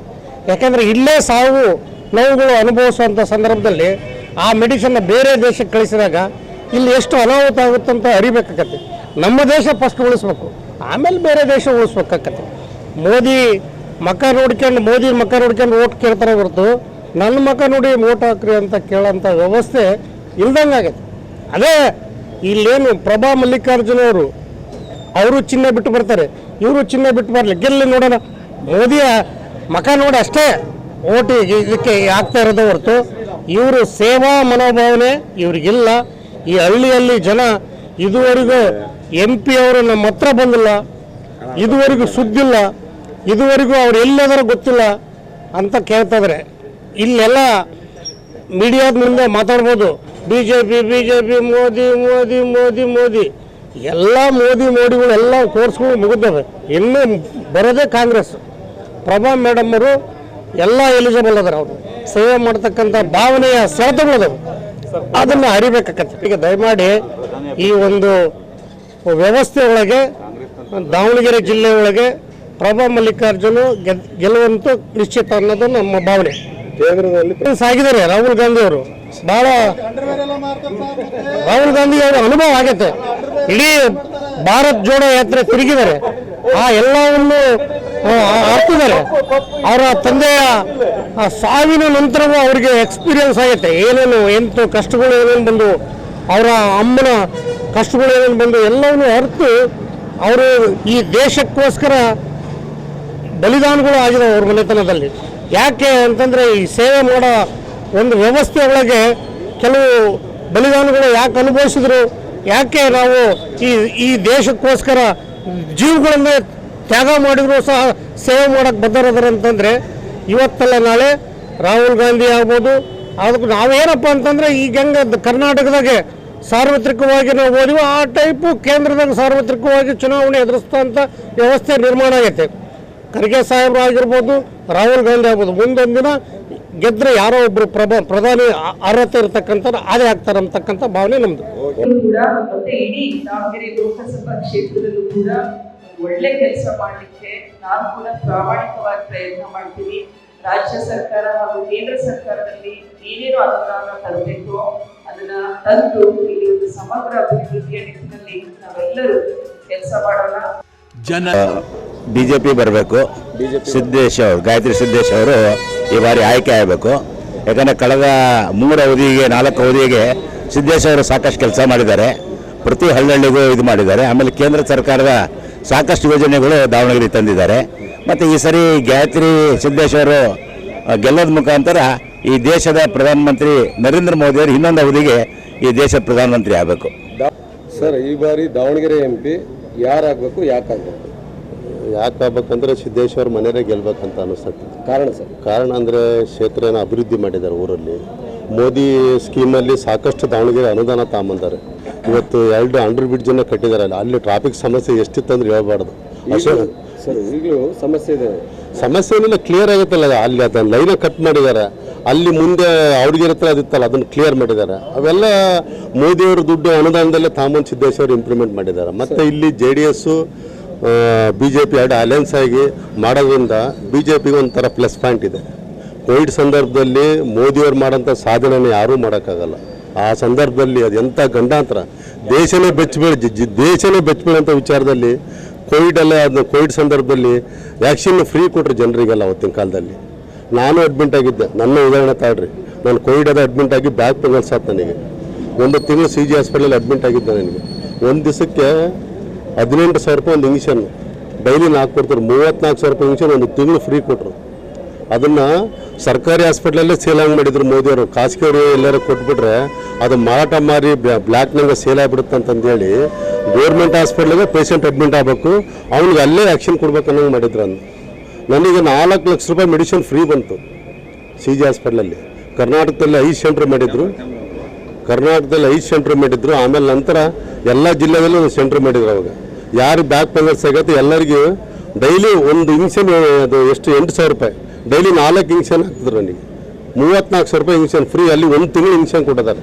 ಯಾಕೆಂದರೆ ಇಲ್ಲೇ ಸಾವು ನೋವುಗಳು ಅನುಭವಿಸುವಂಥ ಸಂದರ್ಭದಲ್ಲಿ ಆ ಮೆಡಿಸನ್ನ ಬೇರೆ ದೇಶಕ್ಕೆ ಕಳಿಸಿದಾಗ ಇಲ್ಲಿ ಎಷ್ಟು ಅನಾಹುತ ಆಗುತ್ತಂತ ಅರಿಬೇಕಾಗತ್ತೆ. ನಮ್ಮ ದೇಶ ಫಸ್ಟ್ ಉಳಿಸ್ಬೇಕು, ಆಮೇಲೆ ಬೇರೆ ದೇಶ ಉಳಿಸ್ಬೇಕಾಗತ್ತೆ. ಮೋದಿ ಮಕ್ಕ ನೋಡ್ಕೊಂಡು ಓಟ್ ಕೇಳ್ತಾರೆ ಹೊರತು ನನ್ನ ಮಕ್ಕ ನೋಡಿ ಓಟ್ ಹಾಕ್ರಿ ಅಂತ ಕೇಳೋಂಥ ವ್ಯವಸ್ಥೆ ಇಲ್ದಂಗೆ ಆಗತ್ತೆ. ಅದೇ ಇಲ್ಲೇನು ಪ್ರಭಾ ಮಲ್ಲಿಕಾರ್ಜುನ್ ಅವರು ಚಿಹ್ನೆ ಬಿಟ್ಟು ಬರ್ತಾರೆ, ಇವರು ಚಿಹ್ನೆ ಬಿಟ್ಟು ಬರಲಿ, ಗೆಲ್ಲಿ ನೋಡೋಣ. ಮೋದಿಯ ಮಕ ನೋಡಿ ಅಷ್ಟೇ ಓಟಿ ಇದಕ್ಕೆ ಆಗ್ತಾ ಇರೋದು ಹೊರತು ಇವರು ಸೇವಾ ಮನೋಭಾವನೆ ಇವ್ರಿಗಿಲ್ಲ. ಈ ಹಳ್ಳಿಯಲ್ಲಿ ಜನ ಇದುವರೆಗೂ MP ಅವರು ನಮ್ಮ ಹತ್ರ ಬಂದಿಲ್ಲ, ಇದುವರೆಗೂ ಸುದ್ದಿಲ್ಲ, ಇದುವರೆಗೂ ಅವ್ರು ಎಲ್ಲದಾರ ಗೊತ್ತಿಲ್ಲ ಅಂತ ಕೇಳ್ತಾಯಿದ್ರೆ. ಇಲ್ಲೆಲ್ಲ ಮೀಡಿಯಾದ ಮುಂದೆ ಮಾತಾಡ್ಬೋದು, BJP ಮೋದಿ ಮೋದಿ ಮೋದಿ ಮೋದಿ ಎಲ್ಲ ಮೋಡಿಗಳೆಲ್ಲ ಕೋರ್ಸ್ಗಳು ಮುಗಿದವೆ. ಇನ್ನೂ ಬರೋದೇ ಕಾಂಗ್ರೆಸ್. ಪ್ರಭಾ ಮೇಡಮ್ ಅವರು ಎಲ್ಲ ಎಲಿಜಿಬಲ್ ಅದಾರ. ಅವರು ಸೇವೆ ಮಾಡ್ತಕ್ಕಂಥ ಭಾವನೆಯ ಸೆಳೆತಗಳದಾವೆ, ಅದನ್ನು ಅರಿಬೇಕಾಗತ್ತೆ. ಈಗ ದಯಮಾಡಿ ಈ ಒಂದು ವ್ಯವಸ್ಥೆ ಒಳಗೆ ದಾವಣಗೆರೆ ಜಿಲ್ಲೆ ಒಳಗೆ ಪ್ರಭಾ ಮಲ್ಲಿಕಾರ್ಜುನ್ ಗೆಲ್ಲುವಂತೂ ನಿಶ್ಚಿತ ಅನ್ನೋದು ನಮ್ಮ ಭಾವನೆ. ಸಾಗಿದ್ದಾರೆ ರಾಹುಲ್ ಗಾಂಧಿ ಅವರು. ಭಾಳ ರಾಹುಲ್ ಗಾಂಧಿ ಅವರ ಅನುಭವ ಆಗತ್ತೆ. ಇಡೀ ಭಾರತ್ ಜೋಡೋ ಯಾತ್ರೆ ತಿರುಗಿದ್ದಾರೆ, ಆ ಎಲ್ಲವನ್ನು ಹಾಕ್ತಿದ್ದಾರೆ. ಅವರ ತಂದೆಯ ಸಾವಿನ ನಂತರವೂ ಅವರಿಗೆ ಎಕ್ಸ್ಪೀರಿಯನ್ಸ್ ಆಗುತ್ತೆ. ಎಂಟು ಕಷ್ಟಗಳು ಏನೇನು ಬಂದು, ಅವರ ಅಮ್ಮನ ಕಷ್ಟಗಳು ಏನೇನು ಬಂದು ಎಲ್ಲವನ್ನೂ ಅರಿತು ಅವರು ಈ ದೇಶಕ್ಕೋಸ್ಕರ ಬಲಿದಾನಗಳು ಆಗಿದೆ ಅವ್ರ ಮನೆತನದಲ್ಲಿ. ಯಾಕೆ ಅಂತಂದರೆ ಈ ಸೇವೆ ಮಾಡೋ ಒಂದು ವ್ಯವಸ್ಥೆ ಒಳಗೆ ಕೆಲವು ಬಲಿದಾನಗಳು ಯಾಕೆ ಅನುಭವಿಸಿದ್ರು, ಯಾಕೆ ನಾವು ಈ ದೇಶಕ್ಕೋಸ್ಕರ ಜೀವಗಳನ್ನೇ ತ್ಯಾಗ ಮಾಡಿದ್ರು ಸಹ ಸೇವೆ ಮಾಡೋಕ್ಕೆ ಬದ್ಧರದಾರ ಅಂತಂದರೆ ಇವತ್ತಲ್ಲ ನಾಳೆ ರಾಹುಲ್ ಗಾಂಧಿ ಆಗ್ಬೋದು. ಅದಕ್ಕೆ ನಾವೇನಪ್ಪ ಅಂತಂದರೆ ಈಗ ಹೆಂಗೆ ಕರ್ನಾಟಕದಾಗೆ ಸಾರ್ವತ್ರಿಕವಾಗಿ ನಾವು ಓದಿವೋ ಆ ಟೈಪು ಕೇಂದ್ರದಾಗ ಸಾರ್ವತ್ರಿಕವಾಗಿ ಚುನಾವಣೆ ಎದುರಿಸ್ತಂಥ ವ್ಯವಸ್ಥೆ ನಿರ್ಮಾಣ ಆಗೈತೆ. ಖರ್ಗೆ ಸಾಹೇಬರು ಆಗಿರ್ಬೋದು, ರಾಹುಲ್ ಗಾಂಧಿ ಆಗ್ಬೋದು, ಮುಂದೊಂದು ದಿನ ಗೆದ್ರೆ ಯಾರೋ ಒಬ್ರು ಪ್ರಧಾನಿ ಅರ್ಹತೆ ಇರತಕ್ಕಂಥ ಅದೇ ಆಗ್ತಾರೆ ಅಂತಕ್ಕಂಥ ಭಾವನೆ ನಮ್ದು. ಕೂಡ ಮತ್ತೆ ಇಡೀ ದಾವಣಗೆರೆ ಲೋಕಸಭಾ ಕ್ಷೇತ್ರದಲ್ಲೂ ಕೂಡ ಒಳ್ಳೆ ಕೆಲಸ ಮಾಡಲಿಕ್ಕೆ ನಾನು ಕೂಡ ಪ್ರಾಮಾಣಿಕವಾಗಿ ಪ್ರಯತ್ನ ಮಾಡ್ತೀನಿ. ರಾಜ್ಯ ಸರ್ಕಾರ ಹಾಗೂ ಕೇಂದ್ರ ಸರ್ಕಾರದಲ್ಲಿ ಏನೇನು ಅನುದಾನ ತರಬೇಕು ಅದನ್ನ ತಂದು ಇಲ್ಲಿ ಒಂದು ಸಮಗ್ರ ಅಭಿವೃದ್ಧಿಯ ನಿಟ್ಟಿನಲ್ಲಿ ನಾವೆಲ್ಲರೂ ಕೆಲಸ ಮಾಡೋಣ. BJP ಬರಬೇಕು. ಸಿದ್ದೇಶ್ ಅವರು, ಗಾಯತ್ರಿ ಸಿದ್ದೇಶ್ ಅವರು ಈ ಬಾರಿ ಆಯ್ಕೆ ಆಗಬೇಕು. ಯಾಕಂದರೆ ಕಳೆದ 4 ಅವಧಿಗೆ ಸಿದ್ದೇಶ್ ಅವರು ಸಾಕಷ್ಟು ಕೆಲಸ ಮಾಡಿದ್ದಾರೆ. ಪ್ರತಿ ಹಳ್ಳಿಗೂ ಇದು ಮಾಡಿದ್ದಾರೆ. ಆಮೇಲೆ ಕೇಂದ್ರ ಸರ್ಕಾರದ ಸಾಕಷ್ಟು ಯೋಜನೆಗಳು ದಾವಣಗೆರೆ ತಂದಿದ್ದಾರೆ. ಮತ್ತು ಈ ಸರಿ ಗಾಯತ್ರಿ ಸಿದ್ದೇಶ್ವರು ಗೆಲ್ಲೋದ ಮುಖಾಂತರ ಈ ದೇಶದ ಪ್ರಧಾನಮಂತ್ರಿ ನರೇಂದ್ರ ಮೋದಿಯವರು ಇನ್ನೊಂದು ಅವಧಿಗೆ ಈ ದೇಶದ ಪ್ರಧಾನಮಂತ್ರಿ ಆಗಬೇಕು. ಸರ್, ಈ ಬಾರಿ ದಾವಣಗೆರೆ MP ಯಾರಾಗಬೇಕು, ಯಾಕಾಗಬೇಕು? ಯಾಕಾಗಬೇಕಂದ್ರೆ ಸಿದ್ದೇಶ್ವರ ಮನೆಯೇ ಗೆಲ್ಬೇಕಂತ ಅನಿಸ್ತದೆ. ಕಾರಣ ಸರ್? ಕಾರಣ ಅಂದರೆ ಕ್ಷೇತ್ರನ ಅಭಿವೃದ್ಧಿ ಮಾಡಿದ್ದಾರೆ ಊರಲ್ಲಿ. ಮೋದಿ ಸ್ಕೀಮಲ್ಲಿ ಸಾಕಷ್ಟು ದಾವಣಗೆರೆ ಅನುದಾನ ತಗೊಂಬಂದಾರೆ. ಇವತ್ತು 2 ಅಂಡರ್ ಬ್ರಿಡ್ಜನ್ನು ಕಟ್ಟಿದ್ದಾರೆ. ಅಲ್ಲಿ ಟ್ರಾಫಿಕ್ ಸಮಸ್ಯೆ ಎಷ್ಟಿತ್ತಂದ್ರೆ ಹೇಳ್ಬಾರ್ದು. ಸರ್, ಈಗಲೂ ಸಮಸ್ಯೆ ಇದೆ. ಸಮಸ್ಯೆ ಏನಿಲ್ಲ, ಕ್ಲಿಯರ್ ಆಗುತ್ತಲ್ಲ. ಅಲ್ಲಿ ಅದನ್ನು ಲೈನ ಕಟ್ ಮಾಡಿದ್ದಾರೆ. ಅಲ್ಲಿ ಮುಂದೆ ಅವ್ರಿಗೆ ಹತ್ರ ಅದಿತ್ತಲ್ಲ, ಅದನ್ನು ಕ್ಲಿಯರ್ ಮಾಡಿದ್ದಾರೆ. ಅವೆಲ್ಲ ಮೋದಿಯವ್ರ ದುಡ್ಡು ಅನುದಾನದಲ್ಲೇ ತಾಮನ್ ಸಿದ್ದೇಶ್ವರ್ ಇಂಪ್ಲಿಮೆಂಟ್ ಮಾಡಿದ್ದಾರೆ. ಮತ್ತು ಇಲ್ಲಿ JDS BJP 2 ಅಲಯನ್ಸ್ ಆಗಿ ಮಾಡೋದ್ರಿಂದ BJPಗೆ ಒಂಥರ ಪ್ಲಸ್ ಪಾಯಿಂಟ್ ಇದೆ. ಕೋವಿಡ್ ಸಂದರ್ಭದಲ್ಲಿ ಮೋದಿಯವ್ರು ಮಾಡೋಂಥ ಸಾಧನೆಯನ್ನು ಯಾರೂ ಮಾಡೋಕ್ಕಾಗಲ್ಲ. ಆ ಸಂದರ್ಭದಲ್ಲಿ ಅದು ಎಂಥ ಗಂಡಾಂತರ, ದೇಶನೇ ಬೆಚ್ಚಬೀಳಂಥ ವಿಚಾರದಲ್ಲಿ ಕೋವಿಡ್ ಸಂದರ್ಭದಲ್ಲಿ ವ್ಯಾಕ್ಸಿನ್ ಫ್ರೀ ಕೊಟ್ಟರು ಜನರಿಗೆಲ್ಲ ಅವತ್ತಿನ ಕಾಲದಲ್ಲಿ. ನಾನು ಅಡ್ಮಿಂಟ್ ಆಗಿದ್ದೆ. ನನ್ನ ಉದಾಹರಣೆ ತಾಳ್ರಿ. ನಾನು ಕೋವಿಡ್ ಅಡ್ಮಿಂಟ್ ಆಗಿ ಬ್ಯಾಕ್ ಪೇನ್ ಸಾತ್ ನನಗೆ 1 ತಿಂಗಳು CG ಹಾಸ್ಪಿಟಲಲ್ಲಿ ಅಡ್ಮಿಂಟ್ ಆಗಿದ್ದೆ. ನನಗೆ ಒಂದು ದಿವಸಕ್ಕೆ 18,000 ರೂಪಾಯಿ ಒಂದು ಇಂಜೆಕ್ಷನ್, ಡೈಲಿ 4 ಕೊಡ್ತಾರೆ. 34,000 ರೂಪಾಯಿ ಇಂಜೆಕ್ಷನ್ ಒಂದು ತಿಂಗಳು ಫ್ರೀ ಕೊಟ್ಟರು. ಅದನ್ನು ಸರ್ಕಾರಿ ಹಾಸ್ಪಿಟ್ಲಲ್ಲೇ ಸೇಲಾಗಿ ಮಾಡಿದ್ರು ಮೋದಿಯವರು. ಖಾಸಗಿಯವರು ಎಲ್ಲರೂ ಕೊಟ್ಬಿಟ್ರೆ ಅದು ಮಾರಾಟ ಮಾರಿ ಬ್ಲ್ಯಾಕ್ನಾಗ ಸೇಲ್ ಆಗಿಬಿಡುತ್ತೆ ಅಂತಂದೇಳಿ ಗೌರ್ಮೆಂಟ್ ಹಾಸ್ಪಿಟ್ಲಿಗೆ ಪೇಷಂಟ್ ಅಡ್ಮಿಂಟ್ ಆಗಬೇಕು, ಅವ್ನಿಗೆ ಅಲ್ಲೇ ಆ್ಯಕ್ಷನ್ ಕೊಡ್ಬೇಕು ಅನ್ನೋಂಗೆ ಮಾಡಿದ್ರು. ನನಗೆ 4 ಲಕ್ಷ ರೂಪಾಯಿ ಮೆಡಿಸಿನ್ ಫ್ರೀ ಬಂತು CG ಹಾಸ್ಪಿಟ್ಲಲ್ಲಿ. ಕರ್ನಾಟಕದಲ್ಲಿ 5 ಸೆಂಟ್ರ್ ಮಾಡಿದ್ರು. ಆಮೇಲೆ ನಂತರ ಎಲ್ಲ ಜಿಲ್ಲೆದಲ್ಲೂ ಒಂದು ಸೆಂಟ್ರ್ ಮಾಡಿದ್ರು. ಅವಾಗ ಯಾರು ಬ್ಯಾಕ್ ಪೇನ್ಸ್ ಆಗತ್ತೆ ಎಲ್ಲರಿಗೂ ಡೈಲಿ ಒಂದು ಇಂಜೆಕ್ಷನ್, ಅದು ಎಷ್ಟು 8,000 ರೂಪಾಯಿ, ಡೈಲಿ 4 ಇಂಜೆಕ್ಷನ್ ಹಾಕ್ತಿದ್ರು. ನನಗೆ 34,000 ರೂಪಾಯಿ ಇಂಜೆಕ್ಷನ್ ಫ್ರೀ, ಅಲ್ಲಿ 1 ತಿಂಗಳು ಇಂಜೆಕ್ಷನ್ ಕೊಟ್ಟಿದ್ದಾರೆ.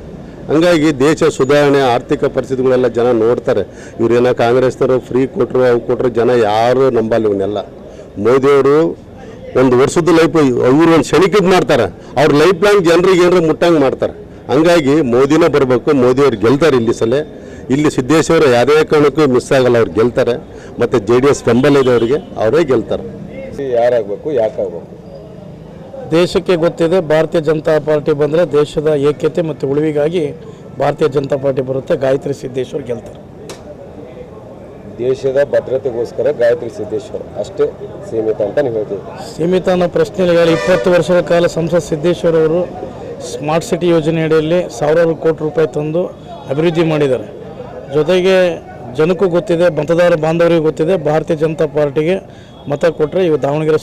ಹಂಗಾಗಿ ದೇಶ ಸುಧಾರಣೆ, ಆರ್ಥಿಕ ಪರಿಸ್ಥಿತಿಗಳೆಲ್ಲ ಜನ ನೋಡ್ತಾರೆ. ಇವರೇನೋ ಕಾಂಗ್ರೆಸ್ನವರು ಫ್ರೀ ಕೊಟ್ಟರು, ಅವು ಕೊಟ್ಟರು, ಜನ ಯಾರು ನಂಬಲ್ಲ ಇವನ್ನೆಲ್ಲ. ಮೋದಿಯವರು ಒಂದು ವರ್ಷದ ಲೈಫ್ ಇವರು ಒಂದು ಕ್ಷಣಿಕದ ಮಾಡ್ತಾರೆ. ಅವ್ರ ಲೈಫ್ ಲಾಂಗ್ ಜನರಿಗೆ ಏನಾರು ಮುಟ್ಟಂಗೆ ಮಾಡ್ತಾರೆ. ಹಂಗಾಗಿ ಮೋದಿನೇ ಬರಬೇಕು. ಮೋದಿಯವ್ರು ಗೆಲ್ತಾರೆ ಇಲ್ಲಿ ಸಲ. ಇಲ್ಲಿ ಸಿದ್ದೇಶ್ವರ ಯಾವುದೇ ಕಾರಣಕ್ಕೂ ಮಿಸ್ ಆಗಲ್ಲ, ಅವ್ರು ಗೆಲ್ತಾರೆ. ಮತ್ತು JDS ಬೆಂಬಲ ಇದೆ ಅವರಿಗೆ, ಅವರೇ ಗೆಲ್ತಾರೆ. ಯಾರಾಗಬೇಕು, ಯಾಕಾಗಬೇಕು? ದೇಶಕ್ಕೆ ಗೊತ್ತಿದೆ, ಭಾರತೀಯ ಜನತಾ ಪಾರ್ಟಿ ಬಂದರೆ ದೇಶದ ಏಕತೆ ಮತ್ತು ಉಳಿವಿಗಾಗಿ ಭಾರತೀಯ ಜನತಾ ಪಾರ್ಟಿ ಬರುತ್ತೆ. ಗಾಯತ್ರಿ ಸಿದ್ದೇಶ್ವರ್ ಗೆಲ್ತಾರೆ. ದೇಶದ ಭದ್ರತೆಗೋಸ್ಕರ ಗಾಯತ್ರಿ ಸಿದ್ದೇಶ್ವರ್ ಅಷ್ಟೇ ಸೀಮಿತ ಅಂತ ನೀವು ಹೇಳ್ತೀವಿ? ಸೀಮಿತ ಅನ್ನೋ ಪ್ರಶ್ನೆಯಲ್ಲಿ 20 ವರ್ಷಗಳ ಕಾಲ ಸಂಸತ್ ಸಿದ್ದೇಶ್ವರ್ ಅವರು ಸ್ಮಾರ್ಟ್ ಸಿಟಿ ಯೋಜನೆ ಅಡಿಯಲ್ಲಿ 1,000 ಕೋಟಿ ರೂಪಾಯಿ ತಂದು ಅಭಿವೃದ್ಧಿ ಮಾಡಿದ್ದಾರೆ. ಜೊತೆಗೆ ಜನಕ್ಕೂ ಗೊತ್ತಿದೆ, ಮತದಾರ ಬಾಂಧವರಿಗೂ ಗೊತ್ತಿದೆ, ಭಾರತೀಯ ಜನತಾ ಪಾರ್ಟಿಗೆ ಮತ ಕೊಟ್ಟರೆ ಇವು ದಾವಣಗೆರೆ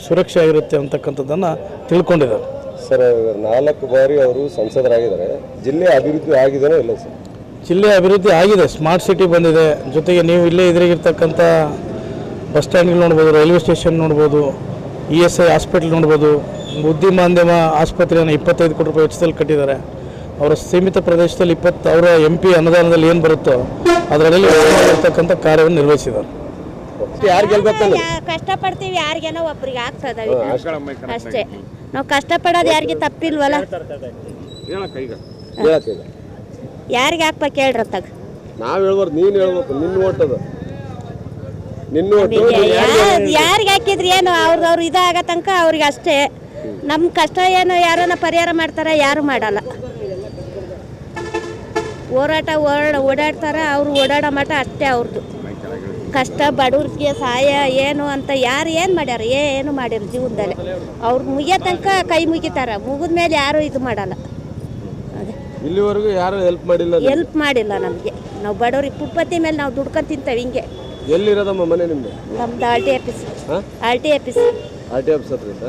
ಸುರಕ್ಷೆ ಆಗಿರುತ್ತೆ ಅಂತಕ್ಕಂಥದ್ದನ್ನು ತಿಳ್ಕೊಂಡಿದ್ದಾರೆ. ಸರ್, 4 ಬಾರಿ ಅವರು ಸಂಸದರಾಗಿದ್ದಾರೆ. ಜಿಲ್ಲೆ ಅಭಿವೃದ್ಧಿ ಆಗಿದೆಯೋ ಇಲ್ಲ ಸರ್? ಜಿಲ್ಲೆ ಅಭಿವೃದ್ಧಿ ಆಗಿದೆ, ಸ್ಮಾರ್ಟ್ ಸಿಟಿ ಬಂದಿದೆ. ಜೊತೆಗೆ ನೀವು ಇಲ್ಲೇ ಎದುರಿಗಿರ್ತಕ್ಕಂಥ ಬಸ್ ಸ್ಟ್ಯಾಂಡ್ಗಳು ನೋಡ್ಬೋದು, ರೈಲ್ವೆ ಸ್ಟೇಷನ್ ನೋಡ್ಬೋದು, ESI ಹಾಸ್ಪಿಟ್ಲ್ ನೋಡ್ಬೋದು, ಬುದ್ಧಿಮಾಂದ್ಯಮ ಆಸ್ಪತ್ರೆಯನ್ನು 25 ಕೋಟಿ ರೂಪಾಯಿ ವೆಚ್ಚದಲ್ಲಿ ಕಟ್ಟಿದ್ದಾರೆ. ಅವರ ಸೀಮಿತ ಪ್ರದೇಶದಲ್ಲಿ ಅವರ MP ಅನುದಾನದಲ್ಲಿ ಏನು ಬರುತ್ತೋ ಅದರಲ್ಲಿ ಇರ್ತಕ್ಕಂಥ ಕಾರ್ಯವನ್ನು ನಿರ್ವಹಿಸಿದ್ದಾರೆ. ಯಾರು ಗೆಲ್ಬೇಕು? ಕಷ್ಟಪಡ್ತೀವಿ, ಯಾರಿಗೇನೋ ಒಬ್ರಿಗೆ ಆಗ್ತದೆ ಅಷ್ಟೇ. ನಾವು ಕಷ್ಟಪಡೋದು ಯಾರಿಗೆ ತಪ್ಪಿಲ್ವಲ್ಲ. ಯಾರಿಗೆ ಹಾಕ್ಬೇಕು ಹೇಳ್ರಿ ಅತ್ತಾಗ? ನಾವು ಹೇಳ್ಬಾರ್ದು, ನೀನು ಹೇಳ್ಬೇಕು. ನಿನ್ನ ಓಟದ ಯಾರಿಗೆ ಹಾಕಿದ್ರಿ ಏನು ಅವ್ರವ್ರು ಇದಾಗ ತನಕ ಅವ್ರಿಗೆ ಅಷ್ಟೇ. ನಮ್ಮ ಕಷ್ಟ ಏನು ಯಾರನ್ನ ಪರಿಹಾರ ಮಾಡ್ತಾರ? ಯಾರು ಮಾಡಲ್ಲ. ಓಡಾಡ್ತಾರ, ಅವ್ರು ಓಡಾಡೋ ಮಠ ಅಷ್ಟೇ ಅವ್ರದ್ದು. ಕಷ್ಟ ಬಡವ್ರಿಗೆ ಸಹಾಯ ಏನು ಅಂತ ಯಾರು ಏನು ಮಾಡ್ಯಾರ? ಏನು ಮಾಡ್ಯಾರ ಜೀವನದಲ್ಲಿ? ಅವ್ರು ಮುಗಿಯೋ ತನಕ ಕೈ ಮುಗಿತಾರ, ಮುಗಿದ ಮೇಲೆ ಯಾರು ಇದು ಮಾಡಲ್ಲ. ಇಲ್ಲಿವರೆಗೂ ಯಾರು ಹೆಲ್ಪ್ ಮಾಡಿಲ್ಲ ನಮಗೆ. ನಾವು ಬಡವ್ರಿಗೆ ಫುಟ್ಪಾತಿ ಮೇಲೆ ನಾವು ದುಡ್ಕೊಂಡು ತಿಂತೇವೆ. ಹಿಂಗೆ ಎಲ್ಲಿರೋದಮ್ಮ ಮನೆ ನಿಮ್ಮದು? ನಮ್ದು RT ಆಫೀಸ್. RT office ಹತ್ರದಿಂದ